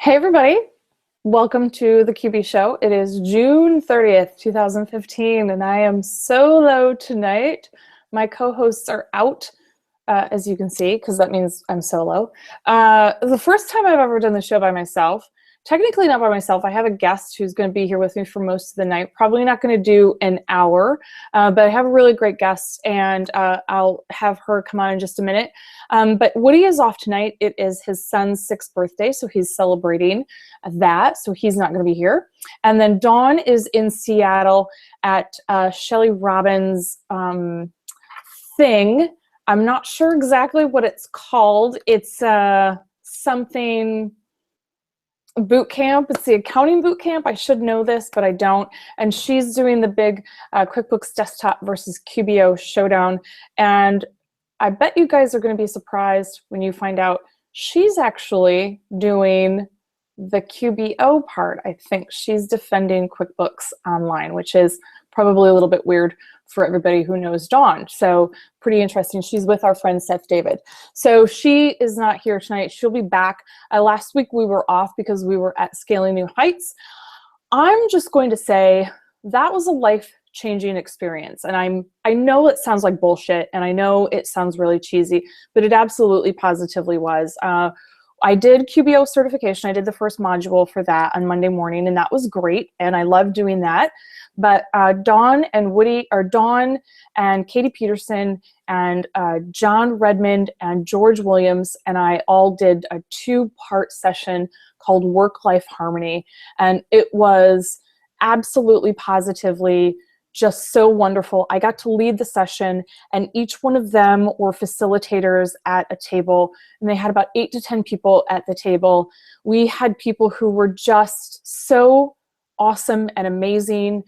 Hey everybody, welcome to the QB show. It is June 30th, 2015, and I am solo tonight. My co-hosts are out, as you can see, because that means I'm solo. The first time I've ever done the show by myself. Technically not by myself. I have a guest who's going to be here with me for most of the night. Probably not going to do an hour, but I have a really great guest, and I'll have her come on in just a minute. But Woody is off tonight. It is his son's 6th birthday, so he's celebrating that, so he's not going to be here. And then Dawn is in Seattle at Shelly Robbins' thing. I'm not sure exactly what it's called. It's something boot camp. It's the accounting boot camp. I should know this, but I don't. And she's doing the big QuickBooks Desktop versus QBO showdown. And I bet you guys are going to be surprised when you find out she's actually doing the QBO part. I think she's defending QuickBooks Online, which is probably a little bit weird for everybody who knows Dawn. So pretty interesting. She's with our friend Seth David. So she is not here tonight. She'll be back. Last week we were off because we were at Scaling New Heights. I'm just going to say that was a life-changing experience. And I know it sounds like bullshit, and I know it sounds really cheesy, but it absolutely positively was. I did QBO certification. I did the first module for that on Monday morning, and that was great, and I loved doing that. But Dawn and Katie Peterson and John Redmond and George Williams and I all did a 2-part session called WorkLife Harmony, and it was absolutely positively just so wonderful. I got to lead the session, and each one of them were facilitators at a table, and they had about 8 to 10 people at the table. We had people who were just so awesome and amazing,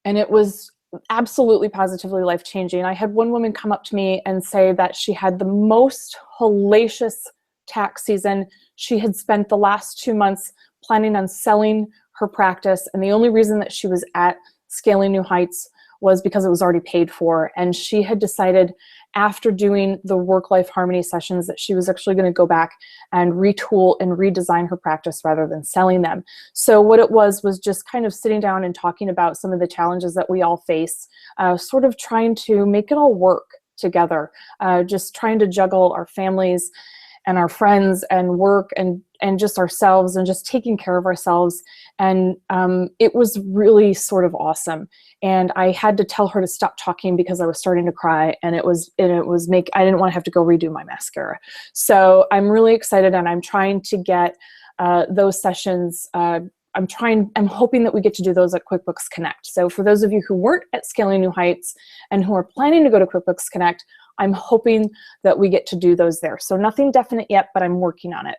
and it was absolutely positively life-changing. I had one woman come up to me and say that she had the most hellacious tax season. She had spent the last 2 months planning on selling her practice, and the only reason that she was at Scaling New Heights was because it was already paid for. And she had decided after doing the Work-Life Harmony sessions that she was actually going to go back and retool and redesign her practice rather than selling them. So what it was just kind of sitting down and talking about some of the challenges that we all face, sort of trying to make it all work together, just trying to juggle our families and our friends and work and just ourselves and just taking care of ourselves. And it was really sort of awesome. And I had to tell her to stop talking because I was starting to cry, and I didn't want to have to go redo my mascara. So I'm really excited, and I'm trying to get those sessions. I'm hoping that we get to do those at QuickBooks Connect. So for those of you who weren't at Scaling New Heights and who are planning to go to QuickBooks Connect, I'm hoping that we get to do those there. So nothing definite yet, but I'm working on it.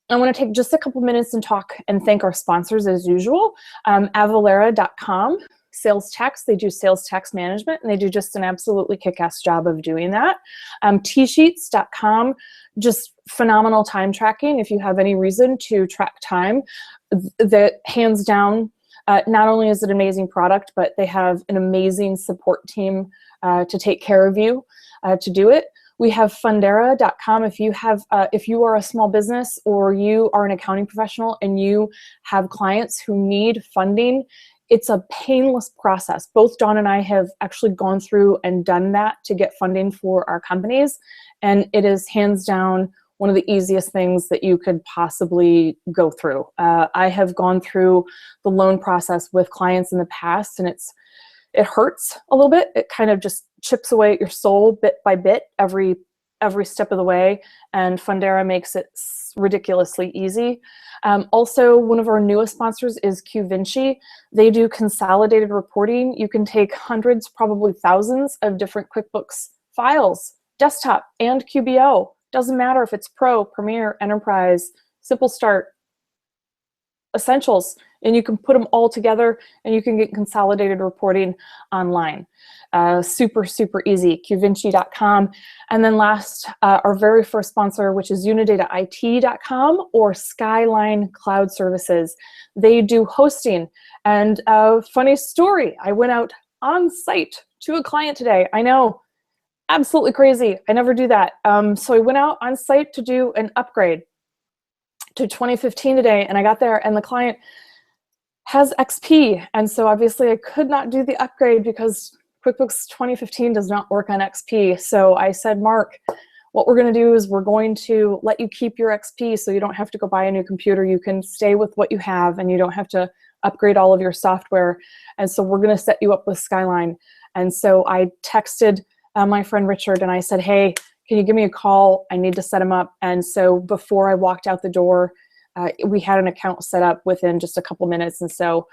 I want to take just a couple minutes and talk and thank our sponsors as usual. Avalara.com, sales tax. They do sales tax management, and they do just an absolutely kick-ass job of doing that. Tsheets.com, just phenomenal time tracking. If you have any reason to track time, that hands down, not only is it an amazing product, but they have an amazing support team to take care of you to do it. We have Fundera.com. If you are a small business or you are an accounting professional and you have clients who need funding, it's a painless process. Both Dawn and I have actually gone through and done that to get funding for our companies, and it is hands down one of the easiest things that you could possibly go through. I have gone through the loan process with clients in the past, and it hurts a little bit. It kind of just chips away at your soul bit by bit every step of the way, and Fundera makes it ridiculously easy. Also, one of our newest sponsors is QVinci. They do consolidated reporting. You can take hundreds, probably thousands of different QuickBooks files, desktop and QBO. Doesn't matter if it's Pro, Premier, Enterprise, Simple Start, Essentials, and you can put them all together and you can get consolidated reporting online. Super, super easy, QVinci.com. And then last, our very first sponsor, which is UnidataIT.com or Skyline Cloud Services. They do hosting. And funny story, I went out on site to a client today. I know, absolutely crazy. I never do that. So I went out on site to do an upgrade. to 2015 today, and I got there and the client has XP. And so obviously I could not do the upgrade because QuickBooks 2015 does not work on XP. So I said, Mark, what we're going to do is we're going to let you keep your XP so you don't have to go buy a new computer. You can stay with what you have and you don't have to upgrade all of your software. And so we're going to set you up with Skyline. And so I texted my friend Richard and I said, hey, can you give me a call? I need to set him up. And so before I walked out the door, we had an account set up within just a couple minutes. And so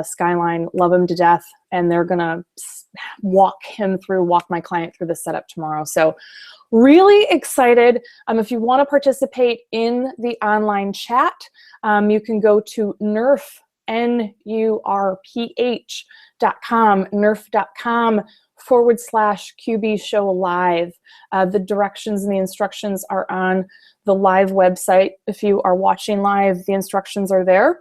Skyline, love him to death. And they're going to walk my client through the setup tomorrow. So really excited. If you want to participate in the online chat, you can go to nerf.com, nerf.com/QB show live. The directions and the instructions are on the live website. If you are watching live, the instructions are there.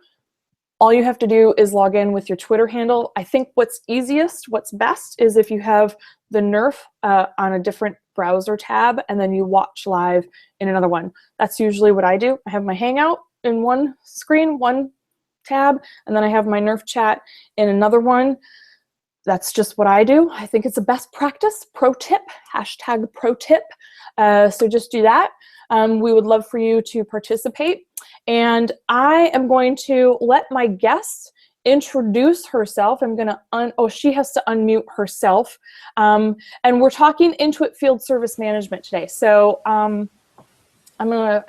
All you have to do is log in with your Twitter handle. I think what's easiest, what's best, is if you have the Nerf on a different browser tab and then you watch live in another one. That's usually what I do. I have my Hangout in one screen, one tab, and then I have my Nerf chat in another one. That's just what I do. I think it's a best practice. Pro tip, #pro tip. So just do that. We would love for you to participate. And I am going to let my guest introduce herself. I'm going to, she has to unmute herself. And we're talking Intuit Field Service Management today. So I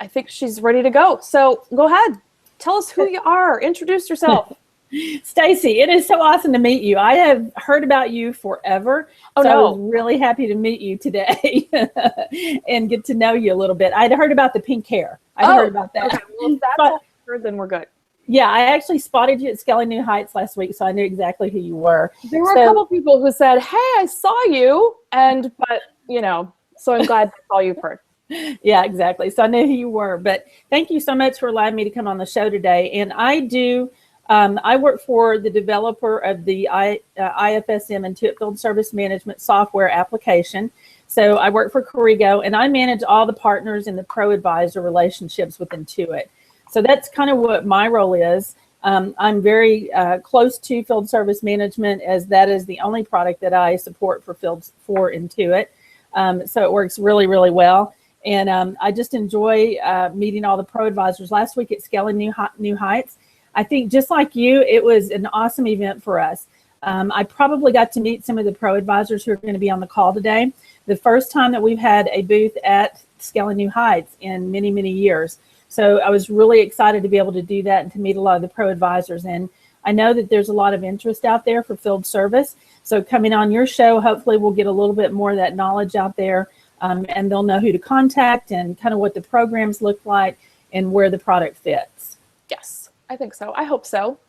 think she's ready to go. So go ahead. Tell us who you are. Introduce yourself. Stacy, it is so awesome to meet you. I have heard about you forever. I was really happy to meet you today and get to know you a little bit. I'd heard about the pink hair. I'd heard about that. Okay. Well, if that's all heard, then we're good. Yeah, I actually spotted you at Scaling New Heights last week, so I knew exactly who you were. There were a couple people who said, hey, I saw you, but so I'm glad that's all you've heard. Yeah, exactly. So I knew who you were, but thank you so much for allowing me to come on the show today. And I work for the developer of the IFSM Intuit Field Service Management software application. So I work for Corrigo, and I manage all the partners and the pro advisor relationships with Intuit. So that's kind of what my role is. I'm very close to field service management, as that is the only product that I support for Intuit. So it works really, really well. And I just enjoy meeting all the pro advisors. Last week at Scaling New Heights, I think just like you, it was an awesome event for us. I probably got to meet some of the pro advisors who are going to be on the call today. The first time that we've had a booth at Scaling New Heights in many, many years. So I was really excited to be able to do that and to meet a lot of the pro advisors. And I know that there's a lot of interest out there for field service. So coming on your show, hopefully we'll get a little bit more of that knowledge out there, and they'll know who to contact and kind of what the programs look like and where the product fits. Yes, I think so. I hope so.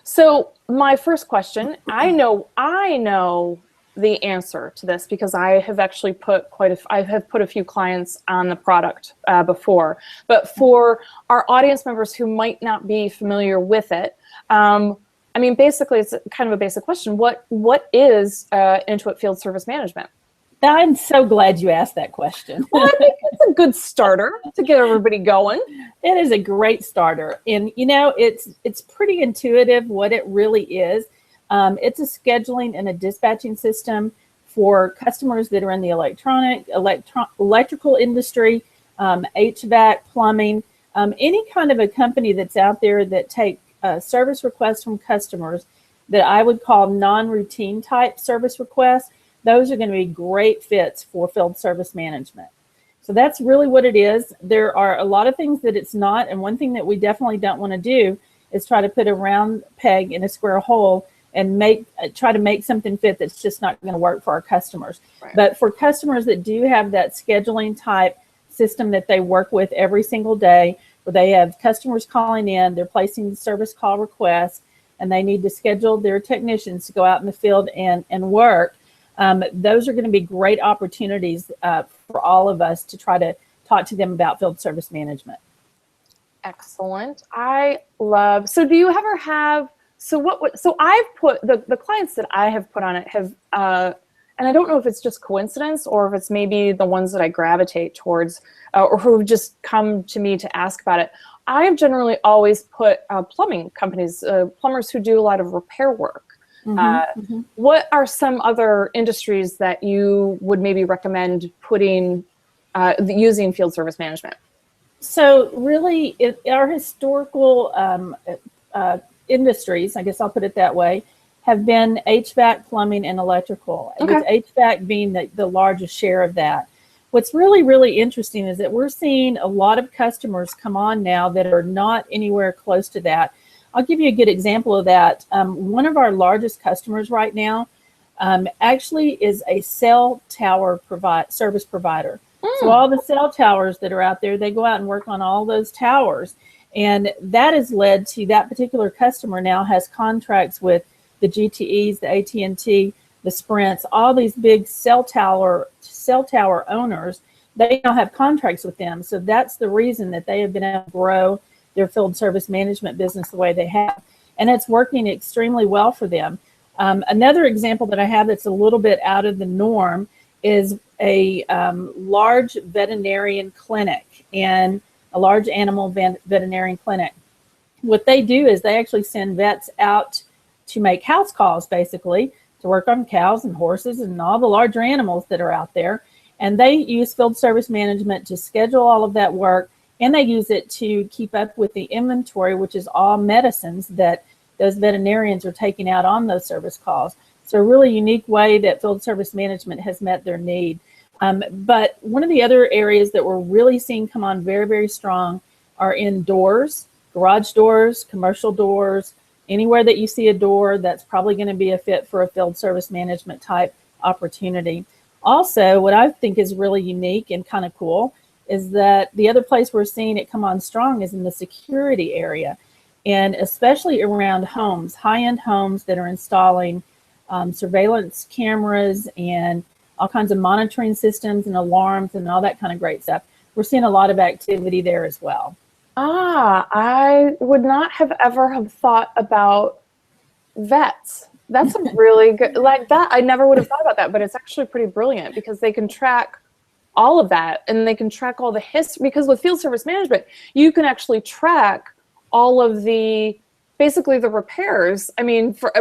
So my first question, I know the answer to this because I have actually put I have put a few clients on the product before, but for our audience members who might not be familiar with it, I mean, basically it's kind of a basic question. What is Intuit Field Service Management? I'm so glad you asked that question. Well, I think it's a good starter to get everybody going. It is a great starter. And, it's pretty intuitive what it really is. It's a scheduling and a dispatching system for customers that are in the electrical industry, HVAC, plumbing, any kind of a company that's out there that take service requests from customers that I would call non-routine type service requests. Those are going to be great fits for field service management. So that's really what it is. There are a lot of things that it's not, and one thing that we definitely don't want to do is try to put a round peg in a square hole and try to make something fit that's just not going to work for our customers. Right. But for customers that do have that scheduling type system that they work with every single day, where they have customers calling in, they're placing service call requests, and they need to schedule their technicians to go out in the field and work, those are going to be great opportunities for all of us to try to talk to them about field service management. Excellent. So do you ever have, so I've put, the clients that I have put on it have, and I don't know if it's just coincidence or if it's maybe the ones that I gravitate towards or who've just come to me to ask about it. I have generally always put plumbing companies, plumbers who do a lot of repair work. What are some other industries that you would maybe recommend putting, using field service management? So really, our historical industries, I guess I'll put it that way, have been HVAC, plumbing, and electrical, with HVAC being the largest share of that. What's really, really interesting is that we're seeing a lot of customers come on now that are not anywhere close to that. I'll give you a good example of that. One of our largest customers right now actually is a cell tower service provider. So all the cell towers that are out there, they go out and work on all those towers. And that has led to that particular customer now has contracts with the GTEs, the AT&T, the Sprints, all these big cell tower owners. They now have contracts with them. So that's the reason that they have been able to grow their field service management business the way they have. And it's working extremely well for them. Another example that I have that's a little bit out of the norm is a large veterinarian clinic and a large animal veterinarian clinic. What they do is they actually send vets out to make house calls, basically, to work on cows and horses and all the larger animals that are out there. And they use field service management to schedule all of that work, and they use it to keep up with the inventory, which is all medicines that those veterinarians are taking out on those service calls. So a really unique way that field service management has met their need. But one of the other areas that we're really seeing come on very, very strong are in doors, garage doors, commercial doors. Anywhere that you see a door, that's probably going to be a fit for a field service management type opportunity. Also, what I think is really unique and kind of cool is that the other place we're seeing it come on strong is in the security area, and especially around homes, high-end homes that are installing surveillance cameras and all kinds of monitoring systems and alarms and all that kind of great stuff. We're seeing a lot of activity there as well. I would not have ever have thought about vets. That's a really good, like that. I never would have thought about that, but it's actually pretty brilliant because they can track all of that and they can track all the history, because with field service management, you can actually track all of the, basically the repairs. I mean, for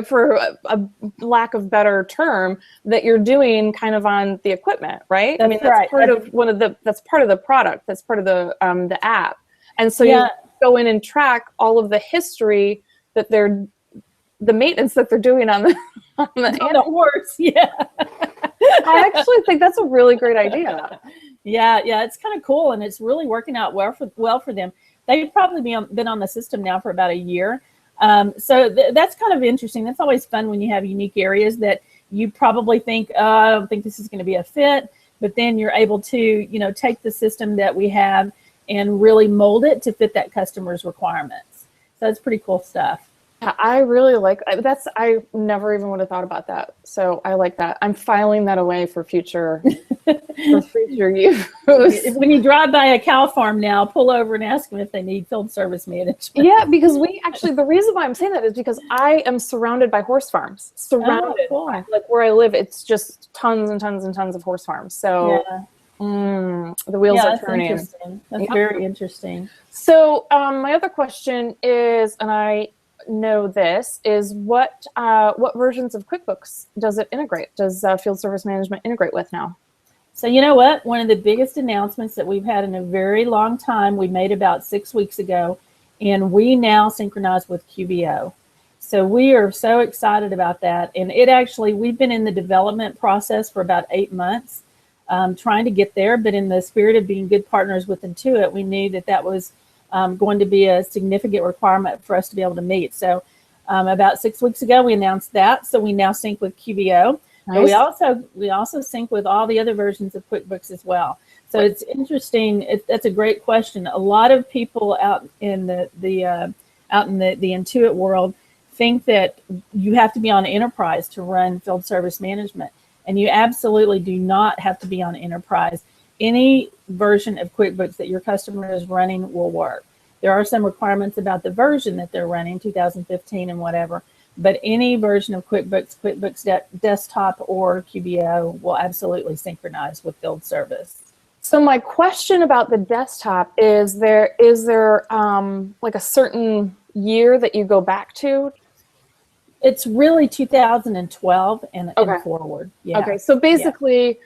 a lack of better term, that you're doing kind of on the equipment, right? That's I mean, that's right. part of that's part of the product. That's part of the app. And so you go in and track all of the history that the maintenance that they're doing on the horse. Yeah. I actually think that's a really great idea. Yeah, it's kind of cool, and it's really working out well for them. They've probably been on the system now for about a year. So that's kind of interesting. That's always fun when you have unique areas that you probably think, I don't think this is going to be a fit, but then you're able to, take the system that we have and really mold it to fit that customer's requirements. So it's pretty cool stuff. I really like that's. I never even would have thought about that. So I like that. I'm filing that away for future use. When you drive by a cow farm now, pull over and ask them if they need field service management. Yeah, because the reason why I'm saying that is because I am surrounded by horse farms. By, like where I live, it's just tons and tons and tons of horse farms. So the wheels are turning. Interesting. That's very interesting. So my other question is, and I know this, is what versions of QuickBooks does it integrate? Does field service management integrate with now? So you know what? One of the biggest announcements that we've had in a very long time, we made about 6 weeks ago, and we now synchronize with QBO. So we are so excited about that. And we've been in the development process for about 8 months, trying to get there, but in the spirit of being good partners with Intuit, we knew that was going to be a significant requirement for us to be able to meet. So about 6 weeks ago, we announced that. So we now sync with QBO. Nice. But we also sync with all the other versions of QuickBooks as well. So it's interesting. That's a great question. A lot of people out in the Intuit world think that you have to be on Enterprise to run field service management, and you absolutely do not have to be on Enterprise. Any version of QuickBooks that your customer is running will work. There are some requirements about the version that they're running, 2015 and whatever, but any version of QuickBooks Desktop or QBO will absolutely synchronize with field service. So my question about the desktop is there like a certain year that you go back to? It's really 2012 and Okay. forward. Yeah. Okay, so basically,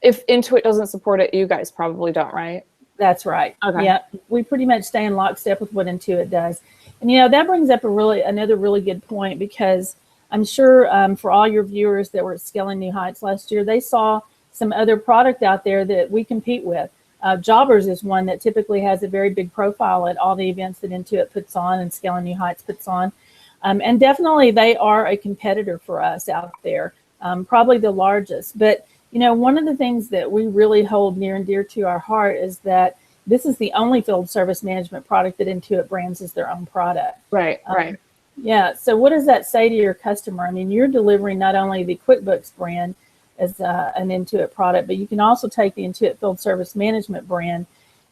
if Intuit doesn't support it, you guys probably don't, right? That's right. Okay. Yeah, we pretty much stay in lockstep with what Intuit does. And, you know, that brings up another really good point, because I'm sure for all your viewers that were at Scaling New Heights last year, they saw some other product out there that we compete with. Jobbers is one that typically has a very big profile at all the events that Intuit puts on and Scaling New Heights puts on. And definitely they are a competitor for us out there, probably the largest. But, you know, one of the things that we really hold near and dear to our heart is that this is the only field service management product that Intuit brands as their own product. Right, right. Yeah, so what does that say to your customer? I mean, you're delivering not only the QuickBooks brand as an Intuit product, but you can also take the Intuit Field Service Management brand.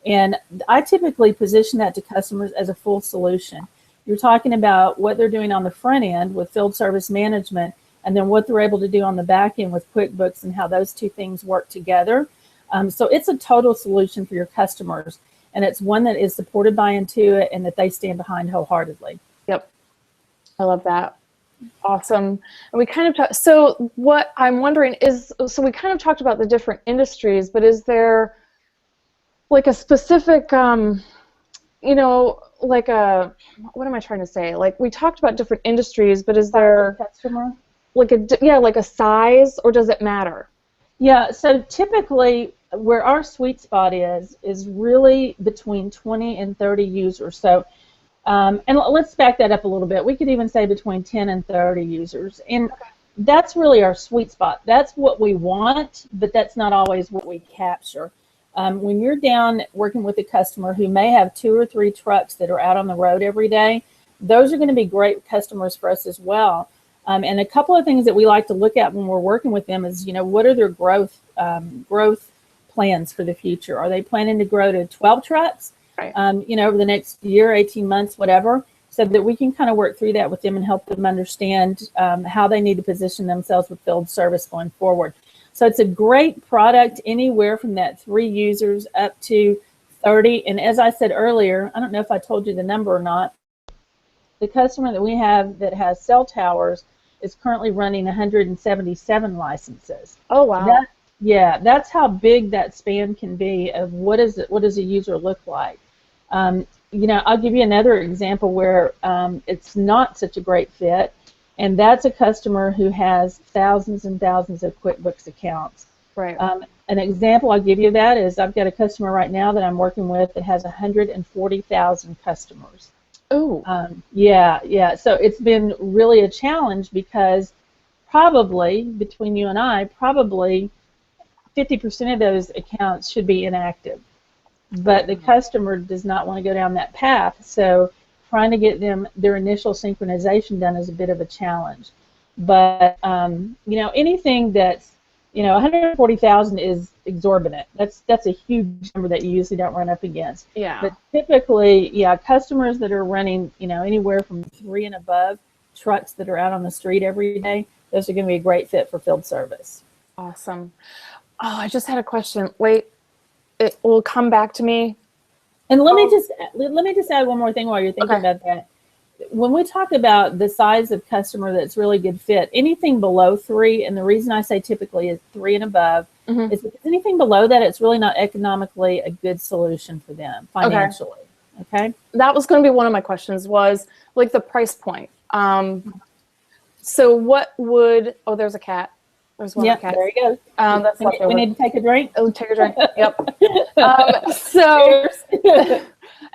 And I typically position that to customers as a full solution. You're talking about what they're doing on the front end with field service management, and then what they're able to do on the back end with QuickBooks and how those two things work together. So it's a total solution for your customers, and it's one that is supported by Intuit and that they stand behind wholeheartedly. Yep. I love that. Awesome. And we kind of so what I'm wondering is, so we kind of talked about the different industries, but is there like a specific, you know, like a, what am I trying to say? Like, we talked about different industries, but is there customer? Like like a size, or does it matter? Yeah, so typically where our sweet spot is really between 20 and 30 users. So, and let's back that up a little bit. We could even say between 10 and 30 users. And that's really our sweet spot. That's what we want, but that's not always what we capture. When you're down working with a customer who may have 2 or 3 trucks that are out on the road every day, those are going to be great customers for us as well. And a couple of things that we like to look at when we're working with them is, you know, what are their growth plans for the future? Are they planning to grow to 12 trucks, right, you know, over the next year, 18 months, whatever, so that we can kind of work through that with them and help them understand how they need to position themselves with field service going forward. So it's a great product anywhere from that 3 users up to 30. And as I said earlier, I don't know if I told you the number or not, the customer that we have that has cell towers is currently running 177 licenses. Oh, wow. That's how big that span can be of what does a user look like. You know, I'll give you another example where it's not such a great fit, and that's a customer who has thousands and thousands of QuickBooks accounts. Right. An example I'll give you of that is I've got a customer right now that I'm working with that has 140,000 customers. Oh. Yeah. So it's been really a challenge, because probably, between you and I, probably 50% of those accounts should be inactive. But the customer does not want to go down that path, so trying to get them their initial synchronization done is a bit of a challenge. But you know, anything that's, you know, 140,000 is exorbitant. That's a huge number that you usually don't run up against. Yeah. But typically, yeah, customers that are running, you know, anywhere from 3 and above trucks that are out on the street every day, those are going to be a great fit for field service. Awesome. Oh, I just had a question. Wait, it will come back to me. And let me just add one more thing while you're thinking about that. When we talk about the size of customer that's really good fit, anything below 3, and the reason I say typically is 3 and above, is because anything below that, it's really not economically a good solution for them financially. Okay? That was going to be one of my questions, was like the price point. So what would, oh, there's a cat. There's one cat. There you go. That's we need to take a drink. Oh, take a drink. Yep. So,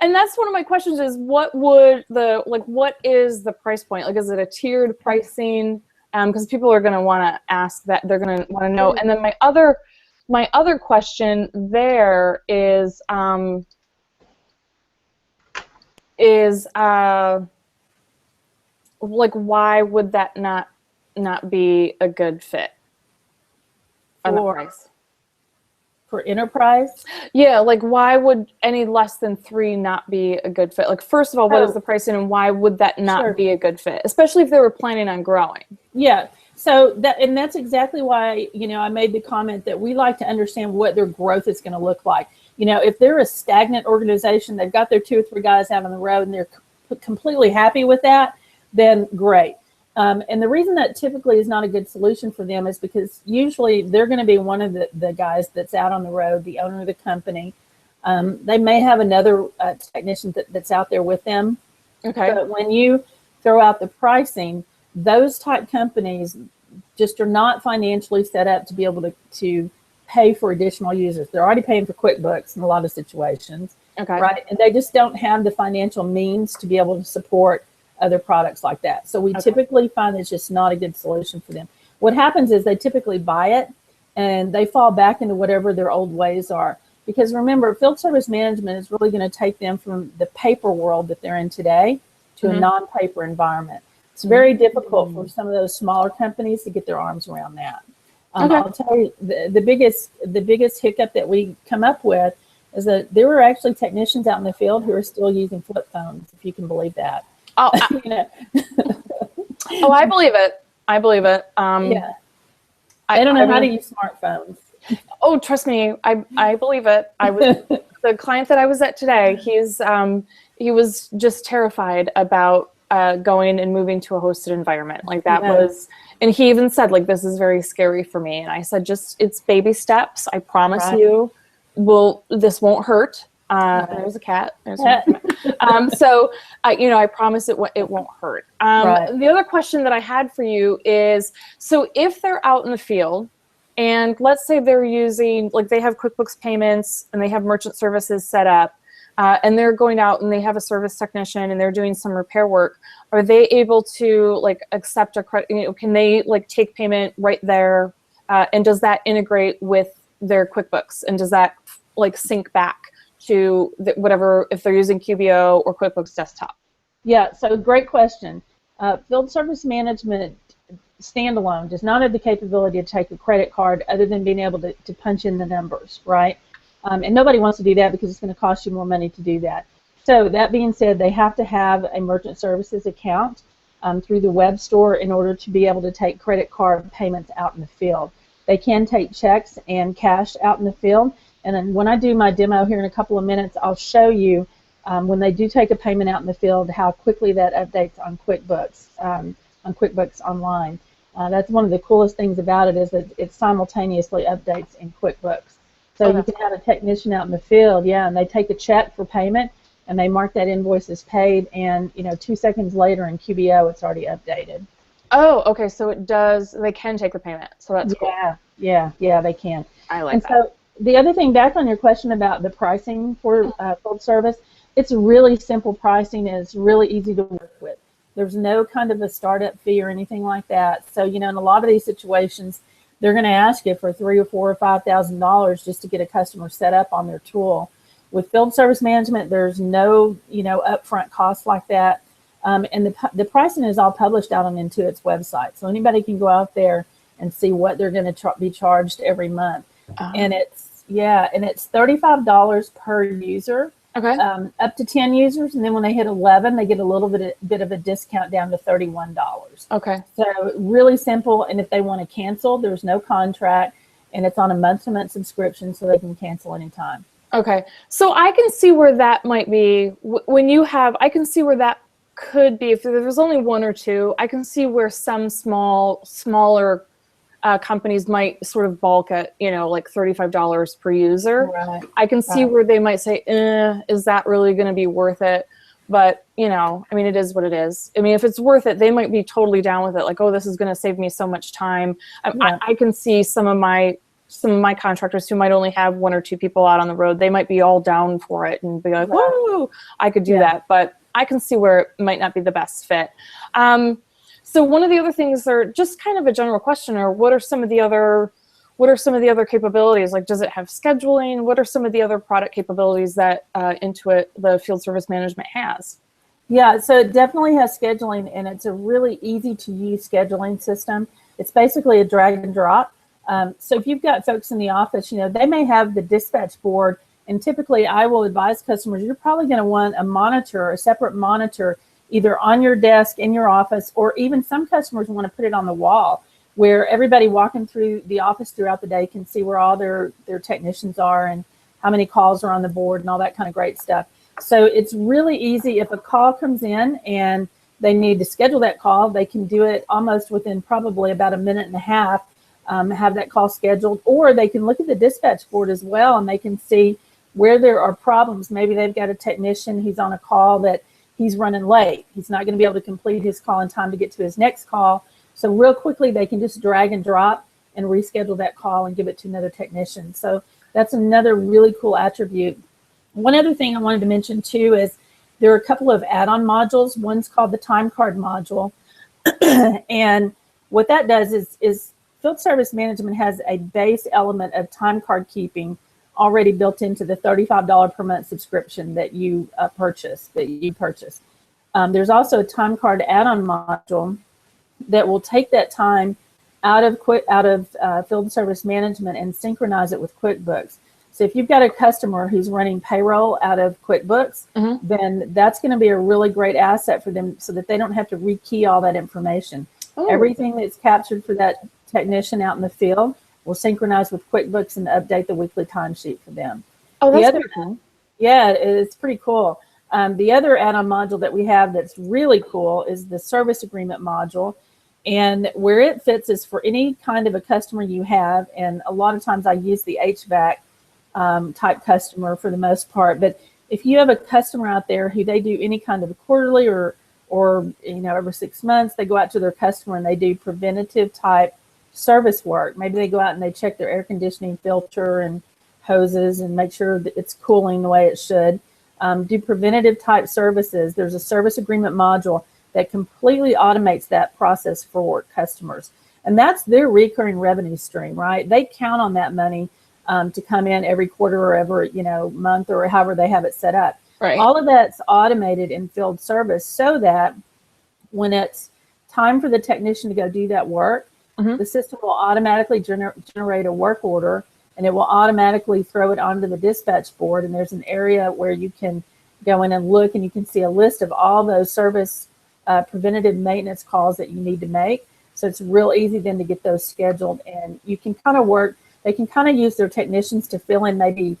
and that's one of my questions is, what would what is the price point? Like, is it a tiered pricing? Because people are going to want to ask that. They're going to want to know. And then my other question there is like, why would that not be a good fit? For enterprise? Yeah, like, why would any less than 3 not be a good fit? Like, first of all, what is the pricing, and why would that not be a good fit, especially if they were planning on growing? Yeah. So that's exactly why, I made the comment that we like to understand what their growth is going to look like. If they're a stagnant organization, they've got their 2 or 3 guys out on the road and they're completely happy with that, then great. And the reason that typically is not a good solution for them is because usually they're going to be one of the guys that's out on the road, the owner of the company. They may have another technician that's out there with them. Okay. But when you throw out the pricing, those type companies just are not financially set up to be able to pay for additional users. They're already paying for QuickBooks in a lot of situations. Okay. Right. And they just don't have the financial means to be able to support other products like that. So we typically find it's just not a good solution for them. What happens is they typically buy it and they fall back into whatever their old ways are. Because remember, field service management is really going to take them from the paper world that they're in today to a non-paper environment. It's very difficult for some of those smaller companies to get their arms around that. I'll tell you, the biggest hiccup that we come up with is that there were actually technicians out in the field who are still using flip phones, if you can believe that. Oh, oh, I believe it. I believe it. Yeah. I don't know how to use smartphones. Oh, trust me, I believe it. I was the client that I was at today. He was just terrified about going and moving to a hosted environment. Like that was, and he even said, like, this is very scary for me. And I said, it's baby steps. I promise you, this won't hurt. There's a cat. There's so I promise it won't hurt. The other question that I had for you is, so if they're out in the field and let's say they're using, like they have QuickBooks payments and they have merchant services set up, and they're going out and they have a service technician and they're doing some repair work, are they able to like accept a credit? Can they like take payment right there? And does that integrate with their QuickBooks? And does that like sync back to whatever, if they're using QBO or QuickBooks Desktop? Yeah, so great question. Field service management standalone does not have the capability to take a credit card other than being able to punch in the numbers, right? And nobody wants to do that because it's going to cost you more money to do that. So that being said, they have to have a merchant services account through the web store in order to be able to take credit card payments out in the field. They can take checks and cash out in the field. And then when I do my demo here in a couple of minutes, I'll show you when they do take a payment out in the field how quickly that updates on QuickBooks Online. That's one of the coolest things about it is that it simultaneously updates in QuickBooks. So you can have a technician out in the field, and they take a check for payment and they mark that invoice as paid, and 2 seconds later in QBO it's already updated. Oh, okay. So they can take the payment. So that's cool. Yeah, they can. I like and that. So the other thing, back on your question about the pricing for field service, it's really simple pricing and it's really easy to work with. There's no kind of a startup fee or anything like that. So, in a lot of these situations, they're going to ask you for $3,000 or $4,000 or $5,000 just to get a customer set up on their tool. With field service management, there's no, upfront cost like that. And the pricing is all published out on Intuit's website. So anybody can go out there and see what they're going to be charged every month. And it's $35 per user. Okay. Up to 10 users, and then when they hit 11, they get a little bit of a discount down to $31. Okay. So really simple, and if they want to cancel, there's no contract, and it's on a month-to-month subscription, so they can cancel anytime. Okay. So I can see where that might be. I can see where that could be. If there's only one or two, I can see where some smaller companies might sort of bulk at, like $35 per user. Right. I can see where they might say, is that really going to be worth it? But, it is what it is. If it's worth it, they might be totally down with it. Like, oh, this is going to save me so much time. I can see some of my contractors who might only have 1 or 2 people out on the road, they might be all down for it and be like, whoa, I could do that. But I can see where it might not be the best fit. So one of the other things, are just kind of a general question, or what are some of the other capabilities? Like, does it have scheduling? What are some of the other product capabilities that Intuit, the field service management, has? Yeah, so it definitely has scheduling, and it's a really easy to use scheduling system. It's basically a drag and drop. So if you've got folks in the office, they may have the dispatch board, and typically I will advise customers, you're probably going to want a separate monitor, either on your desk in your office, or even some customers want to put it on the wall. where everybody walking through the office throughout the day can see where all their technicians are and how many calls are on the board and all that kind of great stuff. So it's really easy. If a call comes in and they need to schedule that call, they can do it almost within probably about a minute and a half, have that call scheduled, or they can look at the dispatch board as well and they can see where there are problems. Maybe they've got a technician, he's on a call that he's running late. He's not going to be able to complete his call in time to get to his next call. So real quickly, they can just drag and drop and reschedule that call and give it to another technician. So that's another really cool attribute. One other thing I wanted to mention too is there are a couple of add-on modules. One's called the time card module. And what that does is field service management has a base element of time card keeping already built into the $35 per month subscription that you purchase. There's also a time card add-on module that will take that time out of field service management and synchronize it with QuickBooks. So if you've got a customer who's running payroll out of QuickBooks, then that's going to be a really great asset for them so that they don't have to rekey all that information. Oh. Everything that's captured for that technician out in the field will synchronize with QuickBooks and update the weekly timesheet for them. Oh, that's pretty cool. Yeah, it's pretty cool. The other add-on module that we have that's really cool is the service agreement module. And where it fits is for any kind of a customer you have. And a lot of times I use the HVAC type customer for the most part. But if you have a customer out there who they do any kind of a quarterly or every 6 months, they go out to their customer and they do preventative type service work. Maybe they go out and they check their air conditioning filter and hoses and make sure that it's cooling the way it should. Do preventative type services. There's a service agreement module that completely automates that process for customers. And that's their recurring revenue stream, right? They count on that money to come in every quarter or every month or however they have it set up. Right. All of that's automated in field service so that when it's time for the technician to go do that work, the system will automatically generate a work order and it will automatically throw it onto the dispatch board. And there's an area where you can go in and look and you can see a list of all those service preventative maintenance calls that you need to make. So it's real easy then to get those scheduled, and you can kind of work, they can kind of use their technicians to fill in maybe,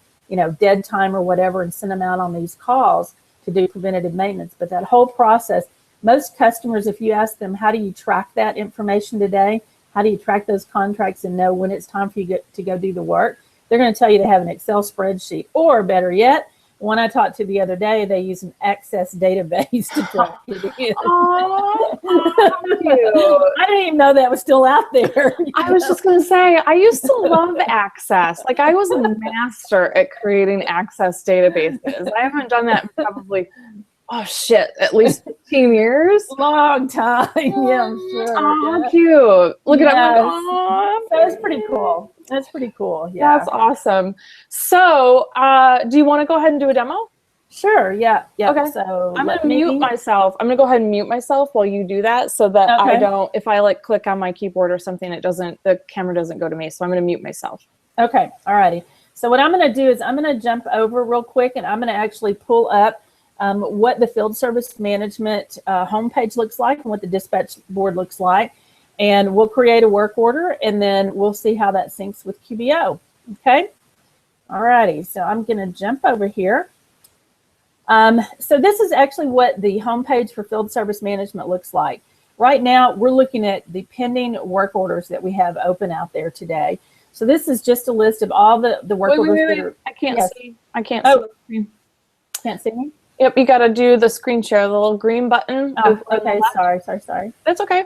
dead time or whatever and send them out on these calls to do preventative maintenance. But that whole process, most customers, if you ask them, how do you track that information today? How do you track those contracts and know when it's time for you to go do the work? They're going to tell you they have an Excel spreadsheet, or better yet, one I talked to the other day, they use an Access database to track it. Oh, I didn't even know that was still out there. I was just going to say, I used to love Access. Like, I was a master at creating Access databases. I haven't done that in probably, at least 15 years. Long time. Yeah, I'm sure. Oh, yeah. Cute. Look at that. That's pretty cool. That's pretty cool. Yeah. That's awesome. So, do you want to go ahead and do a demo? Sure. Yeah. Yeah. Okay. So I'm going to mute myself. I'm going to go ahead and mute myself while you do that so that I don't, if I click on my keyboard or something, the camera doesn't go to me. So I'm going to mute myself. Okay. All righty. So what I'm going to do is I'm going to jump over real quick and I'm going to actually pull up what the field service management homepage looks like and what the dispatch board looks like. And we'll create a work order and then we'll see how that syncs with QBO. Okay. All righty. So I'm going to jump over here. So this is actually what the homepage for field service management looks like. Right now, we're looking at the pending work orders that we have open out there today. So this is just a list of all the work orders that are. I can't see. I can't see the screen. Can't see me? Yep, you got to do the screen share, the little green button. Oh, okay. Sorry. That's okay.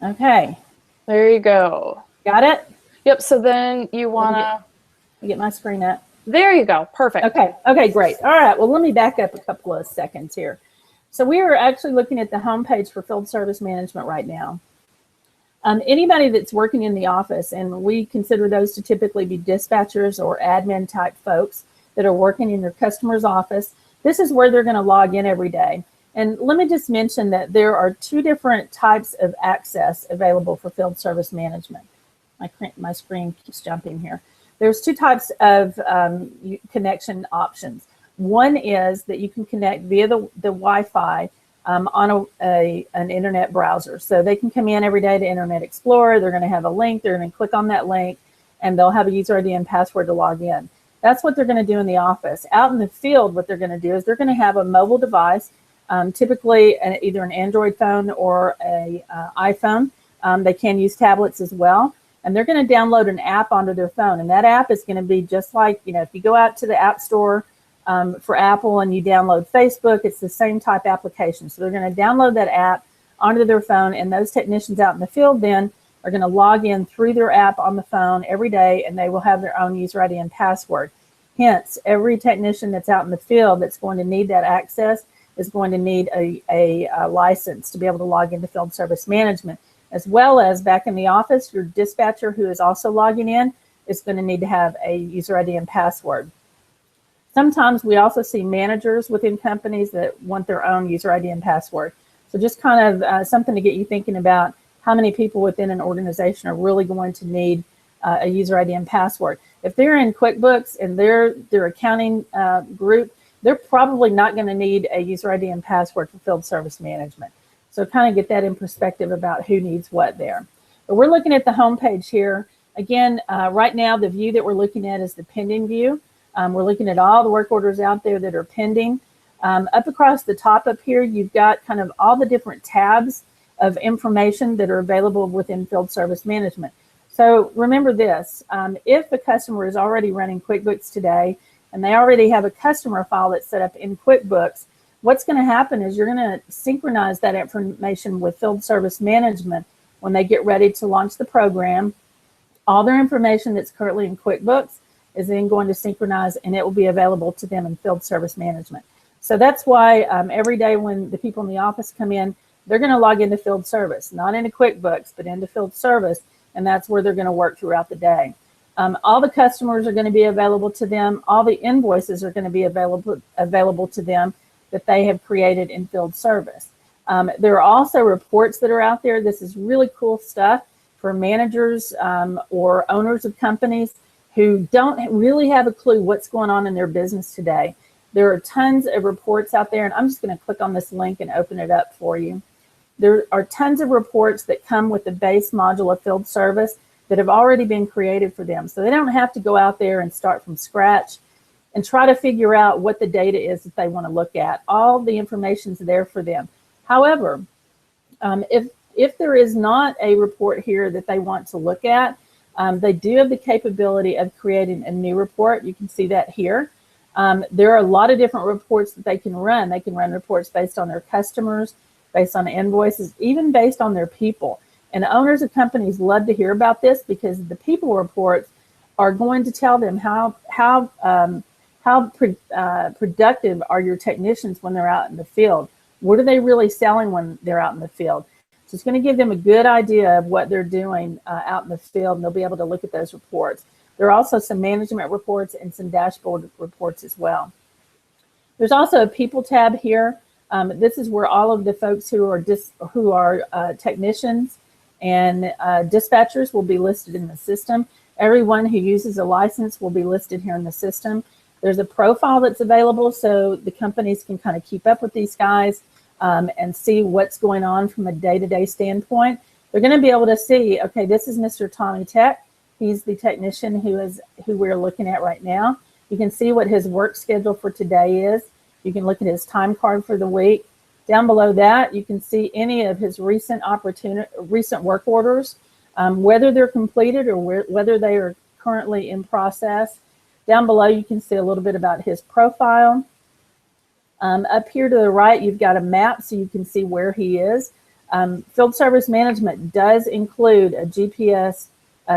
Okay. There you go. Got it? Yep, so then you want to get my screen up. There you go. Perfect. Okay, great. All right, well, let me back up a couple of seconds here. So we are actually looking at the homepage for field service management right now. Anybody that's working in the office, and we consider those to typically be dispatchers or admin type folks that are working in their customer's office, this is where they're going to log in every day. And let me just mention that there are two different types of access available for field service management. My screen keeps jumping here. There's two types of connection options. One is that you can connect via the Wi-Fi on an internet browser. So they can come in every day to Internet Explorer. They're going to have a link. They're going to click on that link, and they'll have a user ID and password to log in. That's what they're going to do in the office. Out in the field, what they're going to do is they're going to have a mobile device, typically either an Android phone or a iPhone. They can use tablets as well. And they're going to download an app onto their phone. And that app is going to be just like, if you go out to the App Store for Apple and you download Facebook, it's the same type application. So they're going to download that app onto their phone, and those technicians out in the field then are going to log in through their app on the phone every day, and they will have their own user ID and password. Hence, every technician that's out in the field that's going to need that access is going to need a license to be able to log into field service management, as well as back in the office, your dispatcher who is also logging in is going to need to have a user ID and password. Sometimes we also see managers within companies that want their own user ID and password. So just kind of something to get you thinking about how many people within an organization are really going to need a user ID and password. If they're in QuickBooks and their accounting group, they're probably not going to need a user ID and password for field service management. So kind of get that in perspective about who needs what there. But we're looking at the home page here. Again, right now, the view that we're looking at is the pending view. We're looking at all the work orders out there that are pending. Up across the top up here, you've got kind of all the different tabs of information that are available within field service management. So remember this, if a customer is already running QuickBooks today and they already have a customer file that's set up in QuickBooks, what's going to happen is you're going to synchronize that information with field service management when they get ready to launch the program. All their information that's currently in QuickBooks is then going to synchronize, and it will be available to them in field service management. So that's why every day when the people in the office come in, they're going to log into field service, not into QuickBooks, but into field service, and that's where they're going to work throughout the day. All the customers are going to be available to them. All the invoices are going to be available to them that they have created in field service. There are also reports that are out there. This is really cool stuff for managers or owners of companies who don't really have a clue what's going on in their business today. There are tons of reports out there, and I'm just going to click on this link and open it up for you. There are tons of reports that come with the base module of field service that have already been created for them. So they don't have to go out there and start from scratch and try to figure out what the data is that they want to look at. All the information is there for them. However, if there is not a report here that they want to look at, they do have the capability of creating a new report. You can see that here. There are a lot of different reports that they can run. They can run reports based on their customers, based on invoices, even based on their people. And owners of companies love to hear about this because the people reports are going to tell them how productive are your technicians when they're out in the field. What are they really selling when they're out in the field? So it's going to give them a good idea of what they're doing out in the field, and they'll be able to look at those reports. There are also some management reports and some dashboard reports as well. There's also a people tab here. This is where all of the folks who are technicians and dispatchers will be listed in the system. Everyone who uses a license will be listed here in the system. There's a profile that's available so the companies can kind of keep up with these guys and see what's going on from a day-to-day standpoint. They're going to be able to see, okay, this is Mr. Tommy Tech. He's the technician who we're looking at right now. You can see what his work schedule for today is. You can look at his time card for the week. Down below that, you can see any of his recent work orders, whether they're completed or whether they are currently in process. Down below, you can see a little bit about his profile. Up here to the right, you've got a map so you can see where he is. Field service management does include a GPS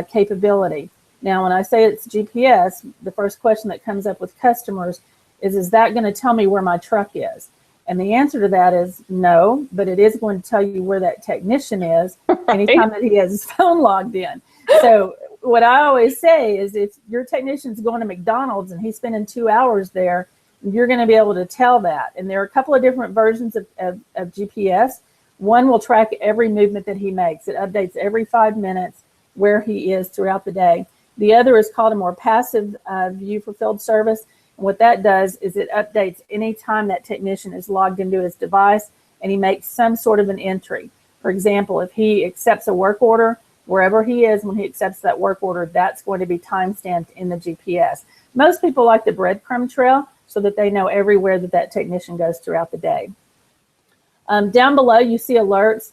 capability. Now, when I say it's GPS, the first question that comes up with customers is that going to tell me where my truck is? And the answer to that is no, but it is going to tell you where that technician is anytime that he has his phone logged in. So what I always say is if your technician's going to McDonald's and he's spending 2 hours there, you're going to be able to tell that. And there are a couple of different versions of GPS. One will track every movement that he makes. It updates every 5 minutes where he is throughout the day. The other is called a more passive view for field service. What that does is it updates anytime that technician is logged into his device and he makes some sort of an entry. For example, if he accepts a work order, wherever he is when he accepts that work order, that's going to be time-stamped in the GPS. Most people like the breadcrumb trail so that they know everywhere that that technician goes throughout the day. Down below, you see alerts.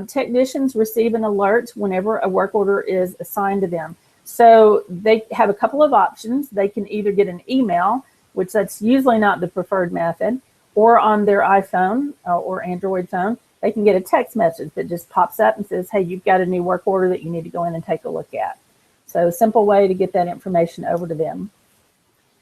Technicians receive an alert whenever a work order is assigned to them. So they have a couple of options. They can either get an email, which that's usually not the preferred method, or on their iPhone or Android phone, they can get a text message that just pops up and says, hey, you've got a new work order that you need to go in and take a look at. So a simple way to get that information over to them.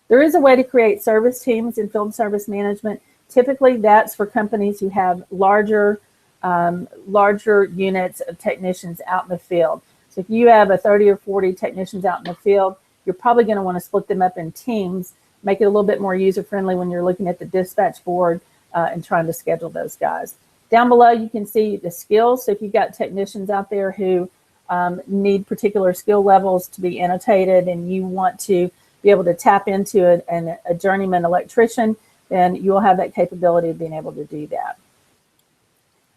There is a way to create service teams in field service management. Typically, that's for companies who have larger units of technicians out in the field. So if you have a 30 or 40 technicians out in the field, you're probably going to want to split them up in teams, make it a little bit more user-friendly when you're looking at the dispatch board and trying to schedule those guys. Down below, you can see the skills. So if you've got technicians out there who need particular skill levels to be annotated and you want to be able to tap into a journeyman electrician, then you'll have that capability of being able to do that.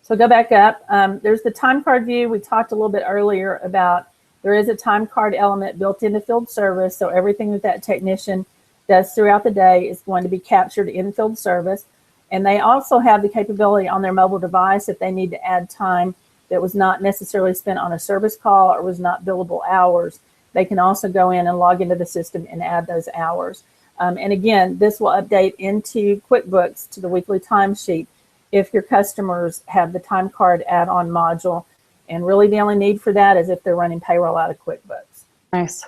So go back up. There's the time card view. We talked a little bit earlier about there is a time card element built into field service. So everything that that technician does throughout the day is going to be captured in field service. And they also have the capability on their mobile device if they need to add time that was not necessarily spent on a service call or was not billable hours. They can also go in and log into the system and add those hours. And again, this will update into QuickBooks to the weekly timesheet if your customers have the time card add-on module. And really the only need for that is if they're running payroll out of QuickBooks. Nice.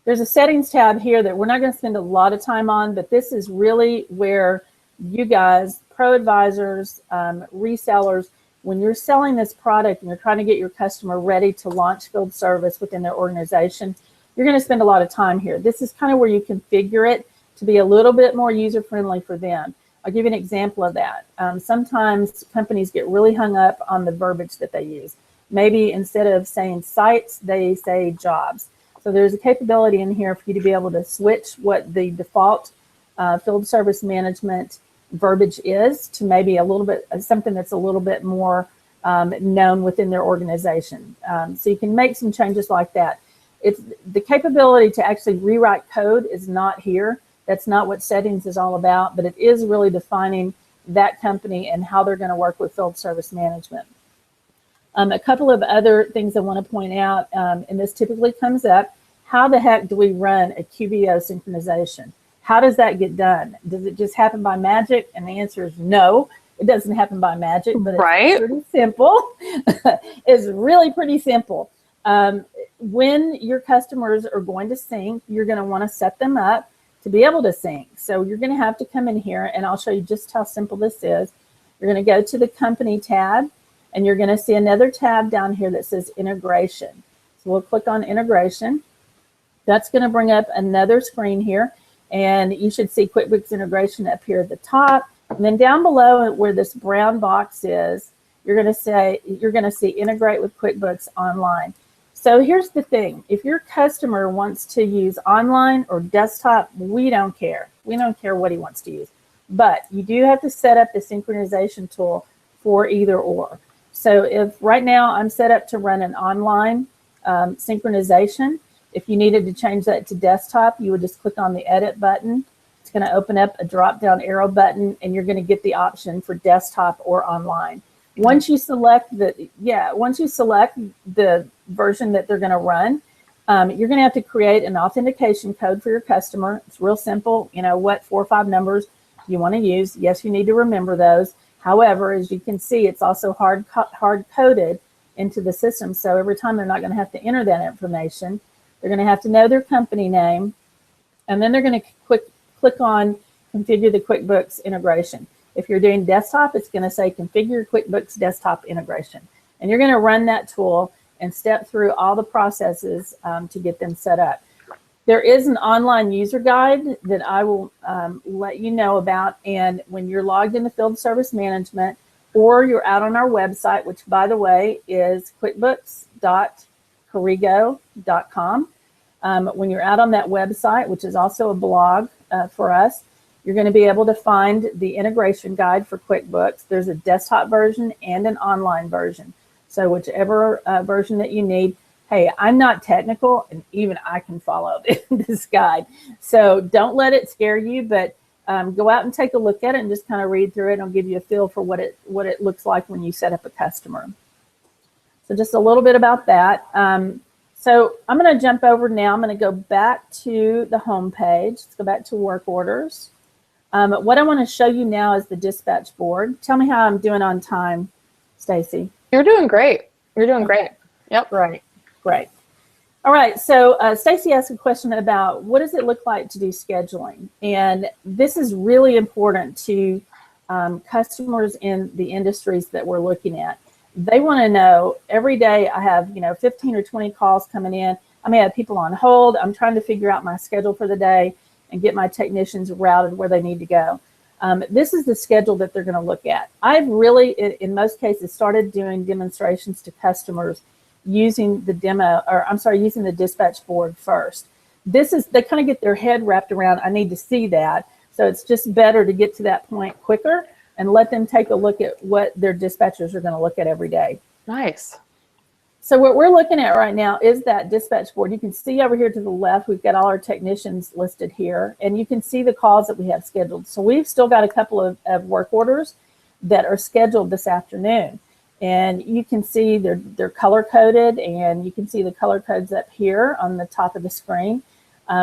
There's a settings tab here that we're not going to spend a lot of time on, but this is really where you guys, pro advisors, resellers, when you're selling this product and you're trying to get your customer ready to launch field service within their organization, you're going to spend a lot of time here. This is kind of where you configure it to be a little bit more user-friendly for them. I'll give you an example of that. Sometimes companies get really hung up on the verbiage that they use. Maybe instead of saying sites, they say jobs. So there's a capability in here for you to be able to switch what the default field service management verbiage is to maybe a little bit something that's a little bit more known within their organization. So you can make some changes like that. It's the capability to actually rewrite code is not here. That's not what settings is all about, but it is really defining that company and how they're going to work with field service management. A couple of other things I want to point out, and this typically comes up, how the heck do we run a QBO synchronization? How does that get done? Does it just happen by magic? And the answer is no, it doesn't happen by magic, but it's pretty simple. It's really pretty simple. When your customers are going to sync, you're going to want to set them up to be able to sync. So you're going to have to come in here, and I'll show you just how simple this is. You're going to go to the company tab, and you're going to see another tab down here that says integration. So we'll click on integration. That's going to bring up another screen here, and you should see QuickBooks Integration up here at the top. And then down below where this brown box is, you're going to see integrate with QuickBooks Online. So here's the thing. If your customer wants to use online or desktop, we don't care. We don't care what he wants to use. But you do have to set up the synchronization tool for either or. So if right now I'm set up to run an online synchronization, if you needed to change that to desktop, you would just click on the edit button. It's going to open up a drop-down arrow button, and you're going to get the option for desktop or online. Once you select the version that they're going to run, you're going to have to create an authentication code for your customer. It's real simple. You know what 4 or 5 numbers you want to use. Yes, you need to remember those. However, as you can see, it's also hard coded into the system. So every time they're not going to have to enter that information. They're going to have to know their company name, and then they're going to click on configure the QuickBooks integration. If you're doing desktop, it's going to say configure QuickBooks desktop integration. And you're going to run that tool and step through all the processes to get them set up. There is an online user guide that I will let you know about. And when you're logged into Field Service Management, or you're out on our website, which by the way is QuickBooks.corrigo.com. When you're out on that website, which is also a blog, for us. You're going to be able to find the integration guide for QuickBooks. There's a desktop version and an online version. So whichever version that you need. Hey, I'm not technical, and even I can follow this guide. So don't let it scare you, but go out and take a look at it and just kind of read through it, and I'll give you a feel for what it looks like when you set up a customer. So just a little bit about that. So I'm going to jump over now. I'm going to go back to the home page. Let's go back to work orders. What I want to show you now is the dispatch board. Tell me how I'm doing on time, Stacy. You're doing great. You're doing great. Yep. Great. Great. All right. So Stacy asked a question about what does it look like to do scheduling? And this is really important to customers in the industries that we're looking at. They want to know every day I have, 15 or 20 calls coming in. I may have people on hold. I'm trying to figure out my schedule for the day and get my technicians routed where they need to go. This is the schedule that they're going to look at. I've really, in most cases, started doing demonstrations to customers using the using the dispatch board first. They kind of get their head wrapped around, I need to see that. So it's just better to get to that point quicker and let them take a look at what their dispatchers are going to look at every day. Nice. So what we're looking at right now is that dispatch board. You can see over here to the left, we've got all our technicians listed here, and you can see the calls that we have scheduled. So we've still got a couple of work orders that are scheduled this afternoon. And you can see they're color coded, and you can see the color codes up here on the top of the screen.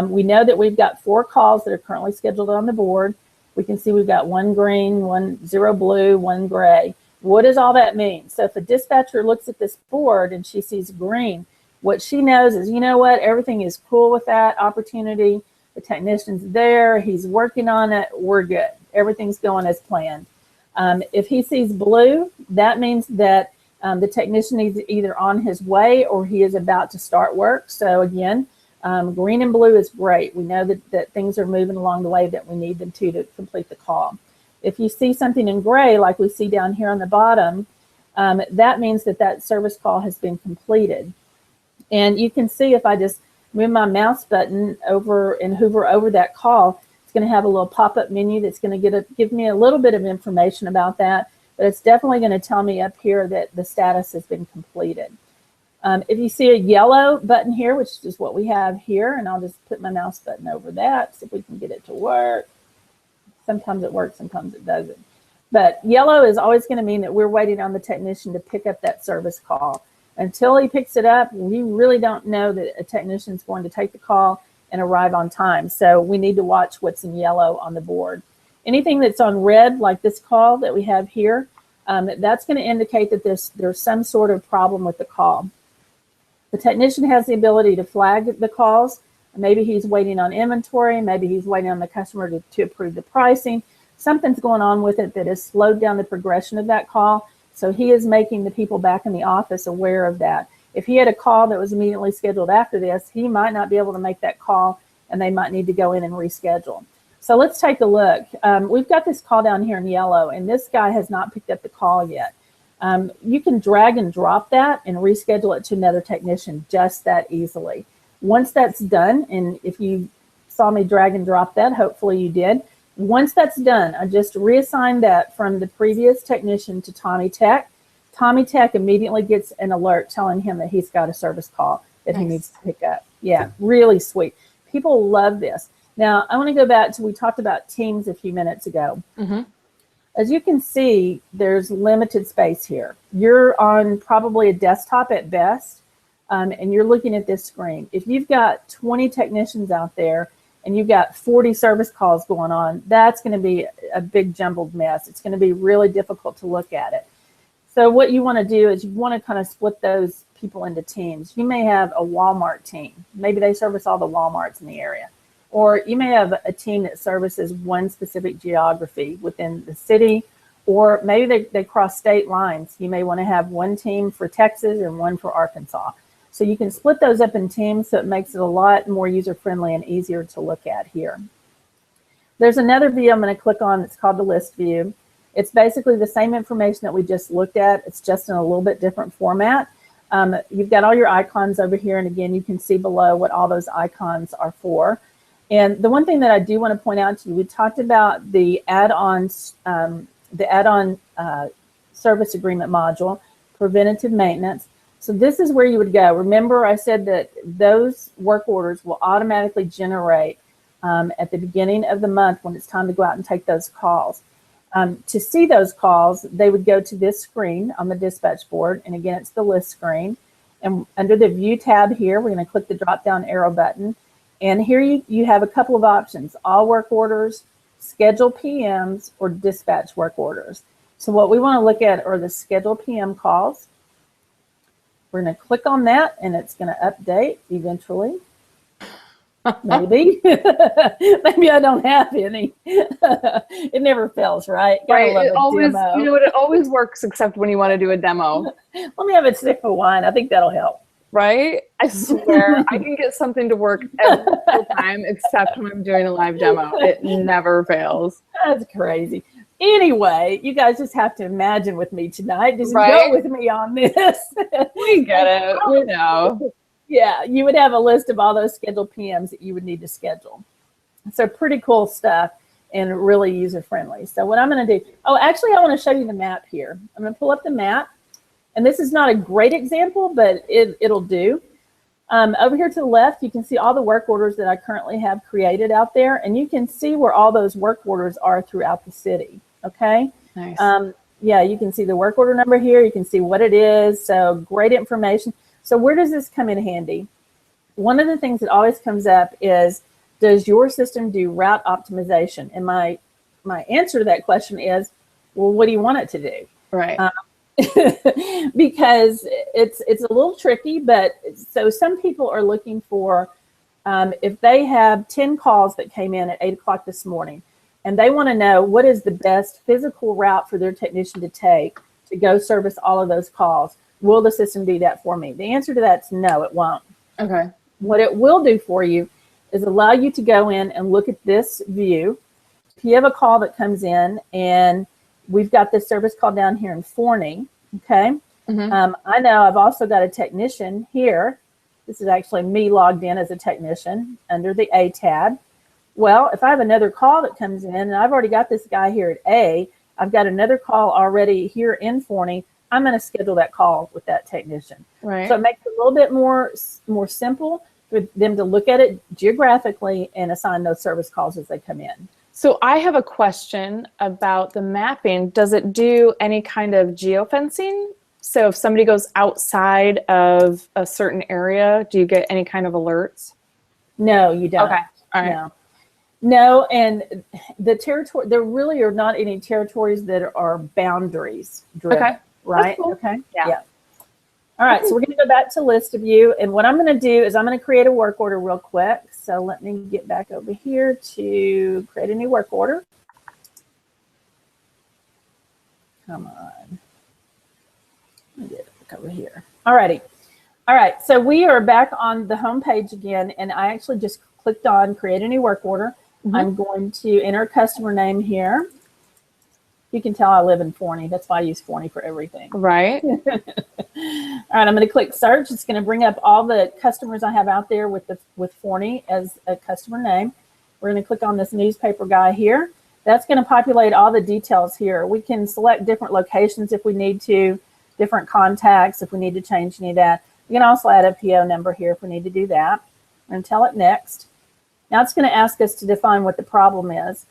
We know that we've got 4 calls that are currently scheduled on the board. We can see we've got 1 green, 0 blue, 1 gray. What does all that mean? So if a dispatcher looks at this board and she sees green, what she knows is, you know what, everything is cool with that opportunity. The technician's there, he's working on it, we're good. Everything's going as planned. If he sees blue, that means that the technician is either on his way or he is about to start work. So again, green and blue is great. We know that things are moving along the way that we need them to complete the call. If you see something in gray, like we see down here on the bottom, that means that service call has been completed. And you can see if I just move my mouse button over and hover over that call, it's going to have a little pop-up menu that's going to give me a little bit of information about that, but it's definitely going to tell me up here that the status has been completed. If you see a yellow button here, which is what we have here, and I'll just put my mouse button over that, see if we can get it to work. Sometimes it works, sometimes it doesn't. But yellow is always going to mean that we're waiting on the technician to pick up that service call. Until he picks it up, we really don't know that a technician is going to take the call and arrive on time. So we need to watch what's in yellow on the board. Anything that's on red, like this call that we have here, that's going to indicate that there's some sort of problem with the call. The technician has the ability to flag the calls. Maybe he's waiting on inventory. Maybe he's waiting on the customer to approve the pricing. Something's going on with it that has slowed down the progression of that call. So he is making the people back in the office aware of that. If he had a call that was immediately scheduled after this, he might not be able to make that call, and they might need to go in and reschedule. So let's take a look. We've got this call down here in yellow, and this guy has not picked up the call yet. You can drag and drop that and reschedule it to another technician just that easily. Once that's done, and if you saw me drag and drop that, hopefully you did. Once that's done, I just reassigned that from the previous technician to Tommy Tech. Tommy Tech immediately gets an alert telling him that he's got a service call that he needs to pick up. Yeah, really sweet. People love this. Now, I want to go back to, we talked about Teams a few minutes ago. Mm-hmm. As you can see, there's limited space here. You're on probably a desktop at best. And you're looking at this screen. If you've got 20 technicians out there and you've got 40 service calls going on, that's going to be a big jumbled mess. It's going to be really difficult to look at it. So what you want to do is you want to kind of split those people into teams. You may have a Walmart team. Maybe they service all the Walmarts in the area. Or you may have a team that services one specific geography within the city, or maybe they cross state lines. You may want to have one team for Texas and one for Arkansas. So you can split those up in teams, so it makes it a lot more user-friendly and easier to look at here. There's another view I'm going to click on. It's called the list view. It's basically the same information that we just looked at. It's just in a little bit different format. You've got all your icons over here, and again, you can see below what all those icons are for. And the one thing that I do want to point out to you, we talked about the add-on service agreement module, preventative maintenance. So this is where you would go. Remember, I said that those work orders will automatically generate at the beginning of the month when it's time to go out and take those calls. To see those calls, they would go to this screen on the dispatch board. And again, it's the list screen. And under the view tab here, we're going to click the drop down arrow button. And here you have a couple of options: all work orders, schedule PMs, or dispatch work orders. So what we want to look at are the schedule PM calls. We're going to click on that, and it's going to update eventually. Maybe. Maybe I don't have any. It never fails, right? Right. It always, you know, it always works except when you want to do a demo. Let me have a sip of wine. I think that'll help. Right? I swear I can get something to work every single time except when I'm doing a live demo. It never fails. That's crazy. Anyway, you guys just have to imagine with me tonight. Just right? Go with me on this. We get it. We know. Yeah, you would have a list of all those scheduled PMs that you would need to schedule. So pretty cool stuff and really user-friendly. So what I'm going to do, oh, actually, I want to show you the map here. I'm going to pull up the map. And this is not a great example, but it'll do. Over here to the left, you can see all the work orders that I currently have created out there. And you can see where all those work orders are throughout the city. Okay? Nice. Yeah, you can see the work order number here. You can see what it is. So great information. So where does this come in handy? One of the things that always comes up is, does your system do route optimization? And my answer to that question is, well, what do you want it to do? Right. Because it's a little tricky, but so some people are looking for, if they have 10 calls that came in at 8 o'clock this morning, and they want to know what is the best physical route for their technician to take to go service all of those calls. Will the system do that for me? The answer to that is no, it won't. Okay. What it will do for you is allow you to go in and look at this view. If you have a call that comes in, and we've got this service call down here in Forney, okay? Mm-hmm. I know I've also got a technician here. This is actually me logged in as a technician under the A tab. Well, if I have another call that comes in, and I've already got this guy here at A, I've got another call already here in Forney, I'm going to schedule that call with that technician. Right. So it makes it a little bit more simple for them to look at it geographically and assign those service calls as they come in. So I have a question about the mapping. Does it do any kind of geofencing? So if somebody goes outside of a certain area, do you get any kind of alerts? No, you don't. Okay. All right. No, and the territory, there really are not any territories that are boundaries driven. Okay. Right? Cool. Okay. Yeah. All right. So we're going to go back to list view. And what I'm going to do is I'm going to create a work order real quick. So let me get back over here to create a new work order. Come on. Let me get it back over here. All righty. All right. So we are back on the home page again. And I actually just clicked on create a new work order. Mm-hmm. I'm going to enter a customer name here. You can tell I live in Forney. That's why I use Forney for everything. Right. All right, I'm going to click search. It's going to bring up all the customers I have out there with Forney as a customer name. We're going to click on this newspaper guy here. That's going to populate all the details here. We can select different locations if we need to, different contacts if we need to change any of that. We can also add a PO number here if we need to do that. I'm going to tell it next. Now it's going to ask us to define what the problem is.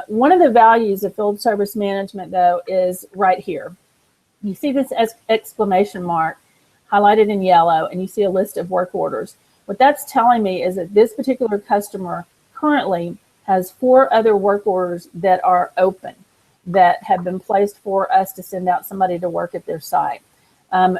One of the values of field service management, though, is right here. You see this exclamation mark highlighted in yellow, and you see a list of work orders. What that's telling me is that this particular customer currently has 4 other work orders that are open, that have been placed for us to send out somebody to work at their site.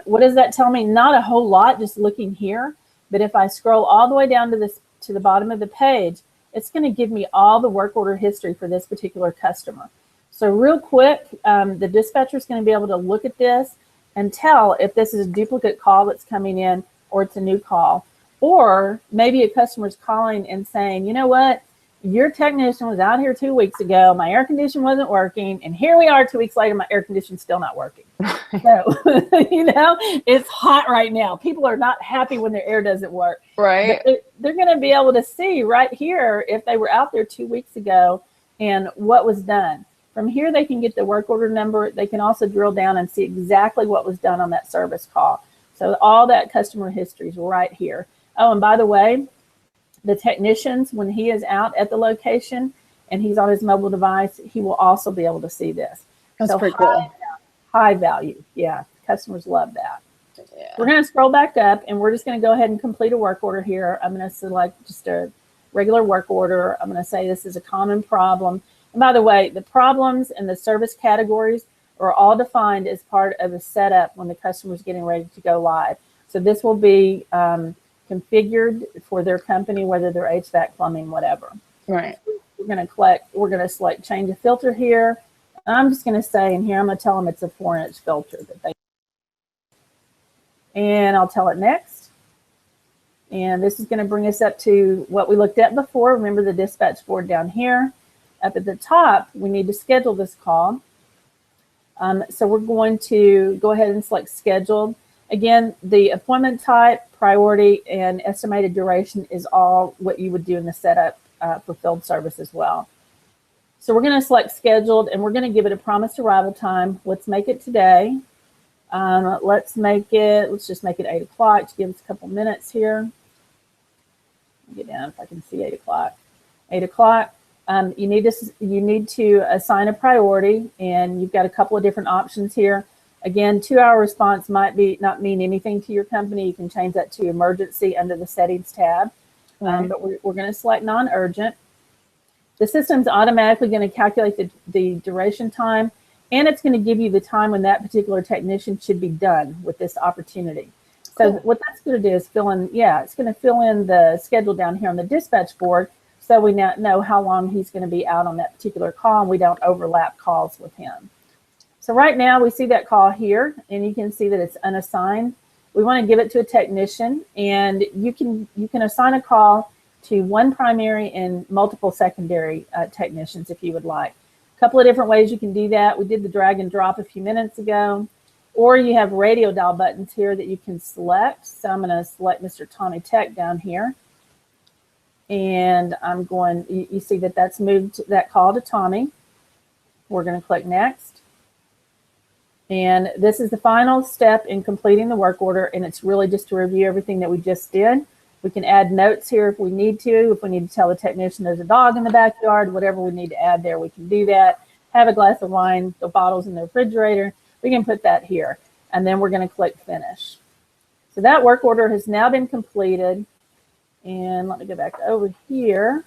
What does that tell me? Not a whole lot, just looking here. But if I scroll all the way down to the bottom of the page, it's going to give me all the work order history for this particular customer. So real quick, the dispatcher is going to be able to look at this and tell if this is a duplicate call that's coming in, or it's a new call. Or maybe a customer's calling and saying, you know what, your technician was out here 2 weeks ago. My air conditioner wasn't working. And here we are 2 weeks later, my air conditioner's still not working. So, you know, it's hot right now. People are not happy when their air doesn't work. Right. But they're going to be able to see right here if they were out there 2 weeks ago and what was done. From here, they can get the work order number. They can also drill down and see exactly what was done on that service call. So all that customer history is right here. Oh, and by the way, the technicians, when he is out at the location and he's on his mobile device, he will also be able to see this. That's so pretty cool. High value. Yeah, customers love that. Yeah. We're going to scroll back up and we're just going to go ahead and complete a work order here. I'm going to select just a regular work order. I'm going to say this is a common problem. And by the way, the problems and the service categories are all defined as part of a setup when the customer is getting ready to go live. So this will be configured for their company, whether they're HVAC, plumbing, whatever. Right. We're going to select change a filter here. I'm just going to say in here, I'm going to tell them it's a 4-inch filter that they. And I'll tell it next. And this is going to bring us up to what we looked at before. Remember the dispatch board down here. Up at the top, we need to schedule this call. So we're going to go ahead and select scheduled. Again, the appointment type, priority, and estimated duration is all what you would do in the setup for field service as well. So we're going to select scheduled and we're going to give it a promised arrival time. Let's make it today. Let's just make it 8 o'clock to give us a couple minutes here. Get down if I can see 8 o'clock. 8 o'clock. You need to assign a priority, and you've got a couple of different options here. Again, 2-hour response might not mean anything to your company. You can change that to emergency under the settings tab. Right. But we're going to select non-urgent. The system's automatically going to calculate the duration time, and it's going to give you the time when that particular technician should be done with this opportunity. So what that's going to do is it's going to fill in the schedule down here on the dispatch board, so we now know how long he's going to be out on that particular call and we don't overlap calls with him. So right now we see that call here and you can see that it's unassigned. We want to give it to a technician, and you can assign a call to one primary and multiple secondary technicians if you would like. A couple of different ways you can do that. We did the drag and drop a few minutes ago, or you have radio dial buttons here that you can select. So I'm going to select Mr. Tommy Tech down here. And you see that that's moved that call to Tommy. We're going to click next. And this is the final step in completing the work order, and it's really just to review everything that we just did. We can add notes here if we need to. If we need to tell the technician there's a dog in the backyard, whatever we need to add there, we can do that. Have a glass of wine, the bottles in the refrigerator, we can put that here. And then we're going to click finish. So that work order has now been completed. And let me go back over here.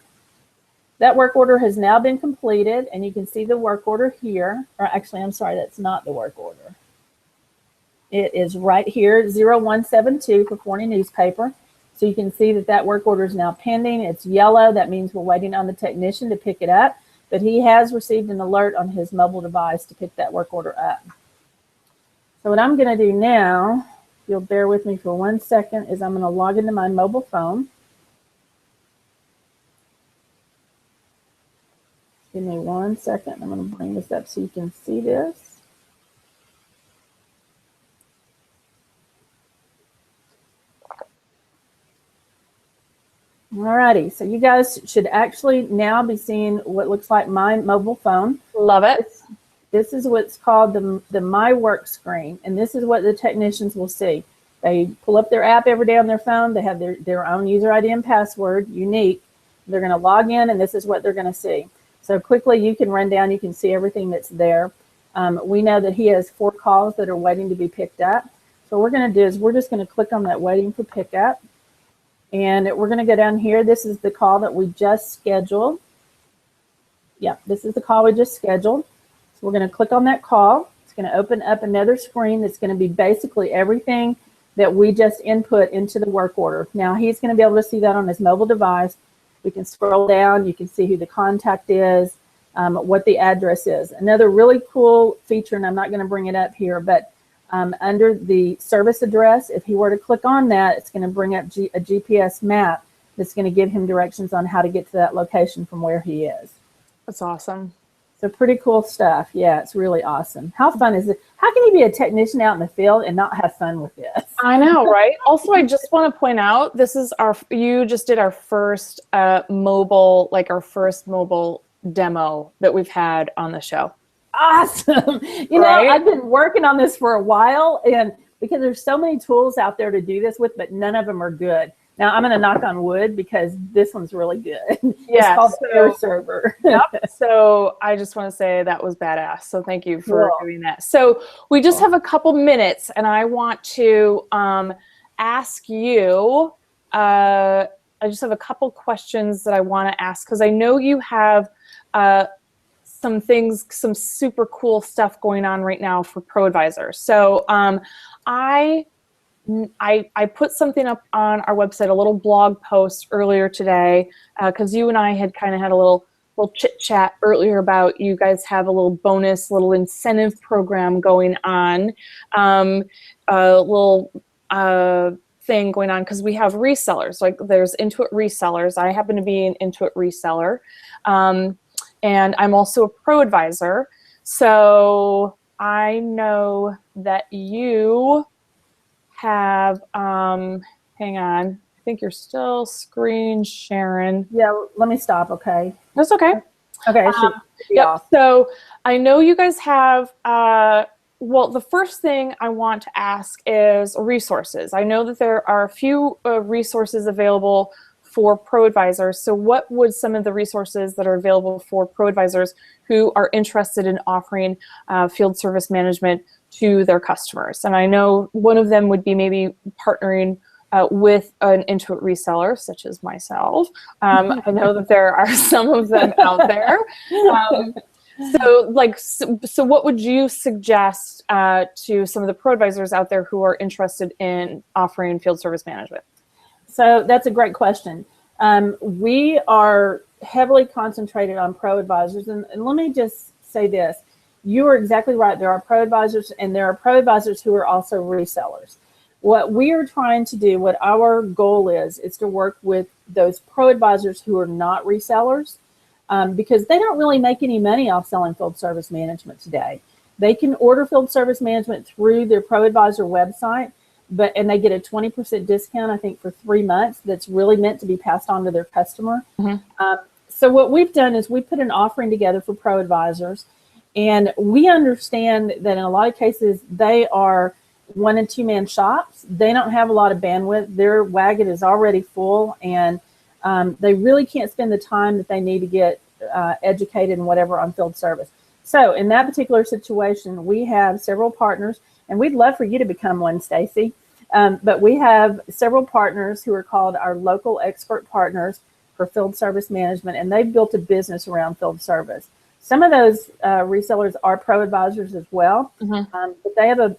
That work order has now been completed, and you can see the work order here. Or actually, I'm sorry, that's not the work order. It is right here, 0172 for Forney newspaper. So you can see that work order is now pending. It's yellow. That means we're waiting on the technician to pick it up, but he has received an alert on his mobile device to pick that work order up. So what I'm going to do now, if you'll bear with me for 1 second, is I'm going to log into my mobile phone. Give me 1 second. I'm going to bring this up so you can see this. Alrighty, so you guys should actually now be seeing what looks like my mobile phone. Love it. This is what's called the My Work screen, and this is what the technicians will see. They pull up their app every day on their phone. They have their own user ID and password, unique. They're going to log in, and this is what they're going to see. So quickly, you can run down. You can see everything that's there. We know that he has 4 calls that are waiting to be picked up. So what we're going to do is we're just going to click on that waiting for pickup. And we're going to go down here. This is the call that we just scheduled. Yeah, this is the call we just scheduled. So we're going to click on that call. It's going to open up another screen that's going to be basically everything that we just input into the work order. Now he's going to be able to see that on his mobile device. We can scroll down. You can see who the contact is, what the address is. Another really cool feature, and I'm not going to bring it up here, but under the service address, if he were to click on that, it's going to bring up a GPS map that's going to give him directions on how to get to that location from where he is. That's awesome. So pretty cool stuff. Yeah, it's really awesome. How fun is it? How can you be a technician out in the field and not have fun with this? I know, right? Also, I just want to point out, you just did our first mobile demo that we've had on the show. Awesome. You know, I've been working on this for a while, and because there's so many tools out there to do this with, but none of them are good. Now I'm going to knock on wood because this one's really good. Yeah, it's called Air Server. Yep. So I just want to say that was badass. So thank you for doing that. So we just have a couple minutes, and I want to ask you. I just have a couple questions that I want to ask because I know you have some super cool stuff going on right now for ProAdvisor. So I put something up on our website, a little blog post earlier today, because you and I had kind of had a little chit chat earlier about you guys have a little bonus, little incentive program going on, a little thing going on because we have resellers. Like there's Intuit resellers. I happen to be an Intuit reseller, and I'm also a ProAdvisor. So I know that you have, hang on, I think you're still screen sharing. Yeah, let me stop, okay? That's okay. Okay, off. So I know you guys have, well, the first thing I want to ask is resources. I know that there are a few resources available for ProAdvisors. So what would some of the resources that are available for ProAdvisors who are interested in offering field service management to their customers? And I know one of them would be maybe partnering with an Intuit reseller, such as myself. I know that there are some of them out there. So what would you suggest to some of the ProAdvisors out there who are interested in offering field service management? So that's a great question. We are heavily concentrated on ProAdvisors, and let me just say this. You are exactly right. There are ProAdvisors, and there are ProAdvisors who are also resellers. What we are trying to do, what our goal is to work with those ProAdvisors who are not resellers, because they don't really make any money off selling field service management today. They can order field service management through their ProAdvisor website, and they get a 20% discount, I think, for 3 months that's really meant to be passed on to their customer. Mm-hmm. So what we've done is we put an offering together for ProAdvisors, and we understand that in a lot of cases, they are 1- and 2-man shops. They don't have a lot of bandwidth. Their wagon is already full, and they really can't spend the time that they need to get educated and whatever on field service. So in that particular situation, we have several partners, and we'd love for you to become one, Stacy. But we have several partners who are called our local expert partners for field service management, and they've built a business around field service. Some of those resellers are ProAdvisors as well, mm-hmm. But they have a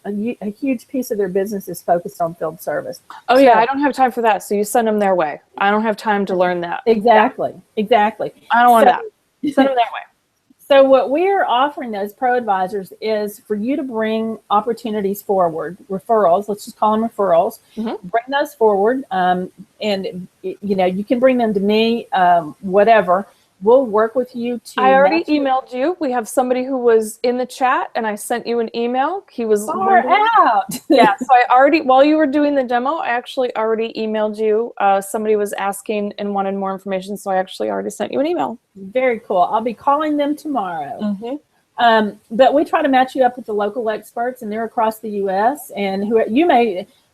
huge piece of their business is focused on field service. Oh, yeah, I don't have time for that, so you send them their way. I don't have time to learn that. Exactly. I don't want that. Send them their way. So what we're offering those ProAdvisors is for you to bring opportunities forward, referrals, let's just call them referrals, mm-hmm. Bring those forward, and you can bring them to me, whatever. We'll work with you to. I already emailed you. We have somebody who was in the chat, and I sent you an email. He was far out. Yeah, so while you were doing the demo, I actually already emailed you. Somebody was asking and wanted more information, so I actually already sent you an email. Very cool. I'll be calling them tomorrow. Mm-hmm. But we try to match you up with the local experts, and they're across the U.S. And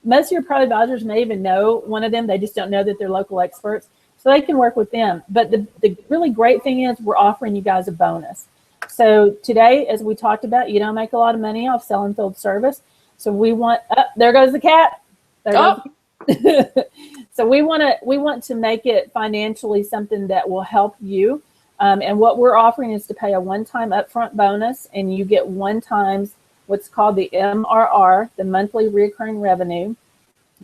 most of your ProAdvisors may even know one of them. They just don't know that they're local experts. So they can work with them. But the really great thing is we're offering you guys a bonus. So today, as we talked about, you don't make a lot of money off selling field service. So we want, there goes the cat. So we want to make it financially something that will help you. And what we're offering is to pay a one-time upfront bonus, and you get 1 times what's called the MRR, the monthly recurring revenue.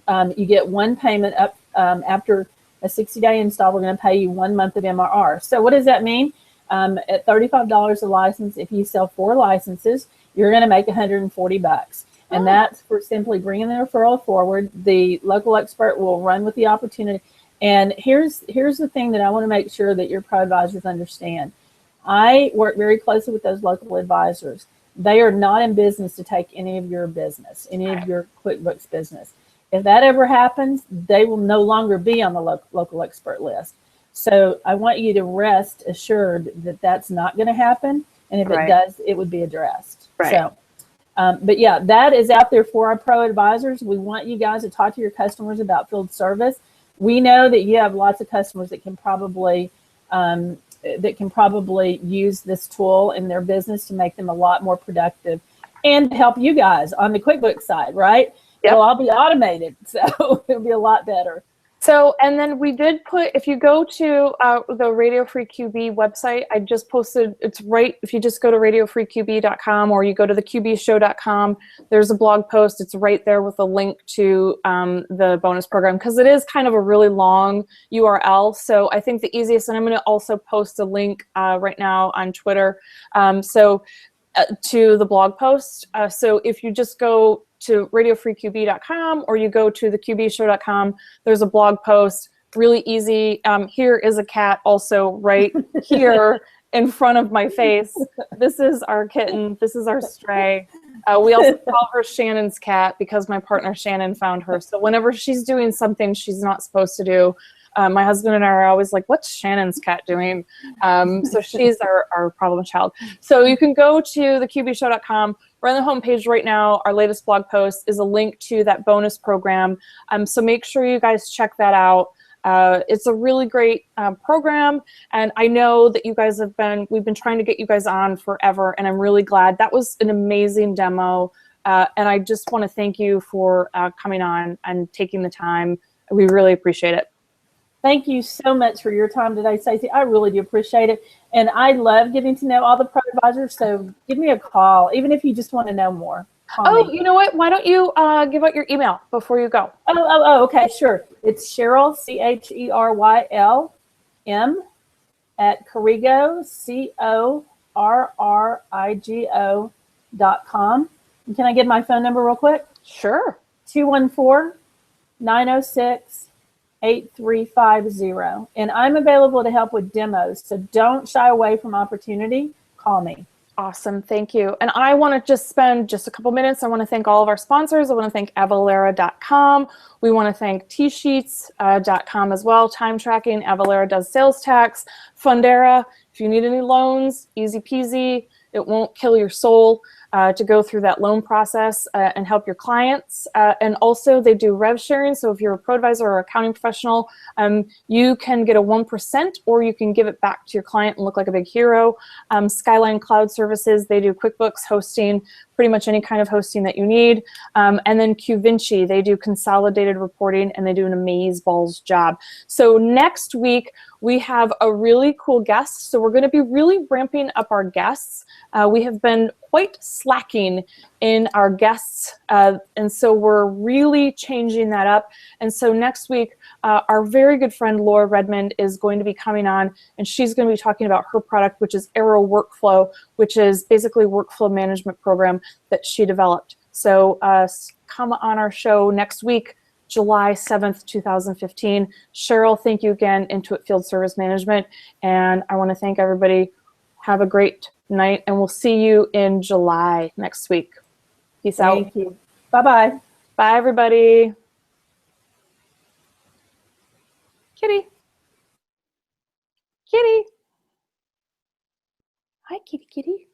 You get 1 payment up after a 60-day install. We're going to pay you 1 month of MRR. So what does that mean? At $35 a license, if you sell 4 licenses, you're going to make $140. And that's for simply bringing the referral forward. The local expert will run with the opportunity. And here's the thing that I want to make sure that your pro advisors understand. I work very closely with those local advisors. They are not in business to take any of your business, any of your QuickBooks business. If that ever happens, they will no longer be on the local expert list. So I want you to rest assured that that's not going to happen. And if it does, it would be addressed. So, but yeah, that is out there for our pro advisors. We want you guys to talk to your customers about field service. We know that you have lots of customers that can probably use this tool in their business to make them a lot more productive and help you guys on the QuickBooks side, right? Yep. It'll all be automated, so it'll be a lot better. So, and then we did put, if you go to the Radio Free QB website, I just posted, it's right, if you just go to radiofreeqb.com or you go to the qbshow.com, there's a blog post. It's right there with a link to the bonus program, because it is kind of a really long URL. So I think the easiest, and I'm going to also post a link right now on Twitter, to the blog post. So if you just go to radiofreeqb.com or you go to the qbshow.com, there's a blog post, really easy. Here is a cat also right here in front of my face. This is our kitten. This is our stray. We also call her Shannon's cat because my partner Shannon found her. So whenever she's doing something she's not supposed to do, my husband and I are always like, what's Shannon's cat doing? So she's our problem child. So you can go to the qbshow.com. We're on the homepage right now. Our latest blog post is a link to that bonus program. So make sure you guys check that out. It's a really great program, and I know that you guys we've been trying to get you guys on forever, and I'm really glad. That was an amazing demo, and I just want to thank you for coming on and taking the time. We really appreciate it. Thank you so much for your time today, Stacey. I really do appreciate it. And I love getting to know all the pro advisors. So give me a call, even if you just want to know more. Oh, you know what? Why don't you give out your email before you go? Oh, okay, sure. It's Cheryl, CHERYL M at Corrigo, CORRIGO.com. And can I get my phone number real quick? Sure. 214-906-8350. And I'm available to help with demos. So don't shy away from opportunity. Call me. Awesome. Thank you. And I want to just spend just a couple minutes. I want to thank all of our sponsors. I want to thank Avalara.com. We want to thank tsheets.com as well. Time tracking. Avalara does sales tax. Fundera. If you need any loans, easy peasy. It won't kill your soul to go through that loan process and help your clients. And also they do rev sharing. So if you're a pro advisor or accounting professional, you can get a 1% or you can give it back to your client and look like a big hero. Skyline Cloud Services, they do QuickBooks hosting, pretty much any kind of hosting that you need. And then QVinci, they do consolidated reporting and they do an amazeballs job. So next week, we have a really cool guest. So we're going to be really ramping up our guests. We have been quite slacking in our guests, and so we're really changing that up. And so next week, our very good friend Laura Redmond is going to be coming on, and she's going to be talking about her product, which is Arrow Workflow, which is basically a workflow management program that she developed. So come on our show next week, July 7th, 2015. Cheryl, thank you again, Intuit Field Service Management. And I want to thank everybody. Have a great night, and we'll see you in July next week. Peace out. Thank you. Bye-bye. Bye, everybody. Kitty. Kitty. Hi, kitty, kitty.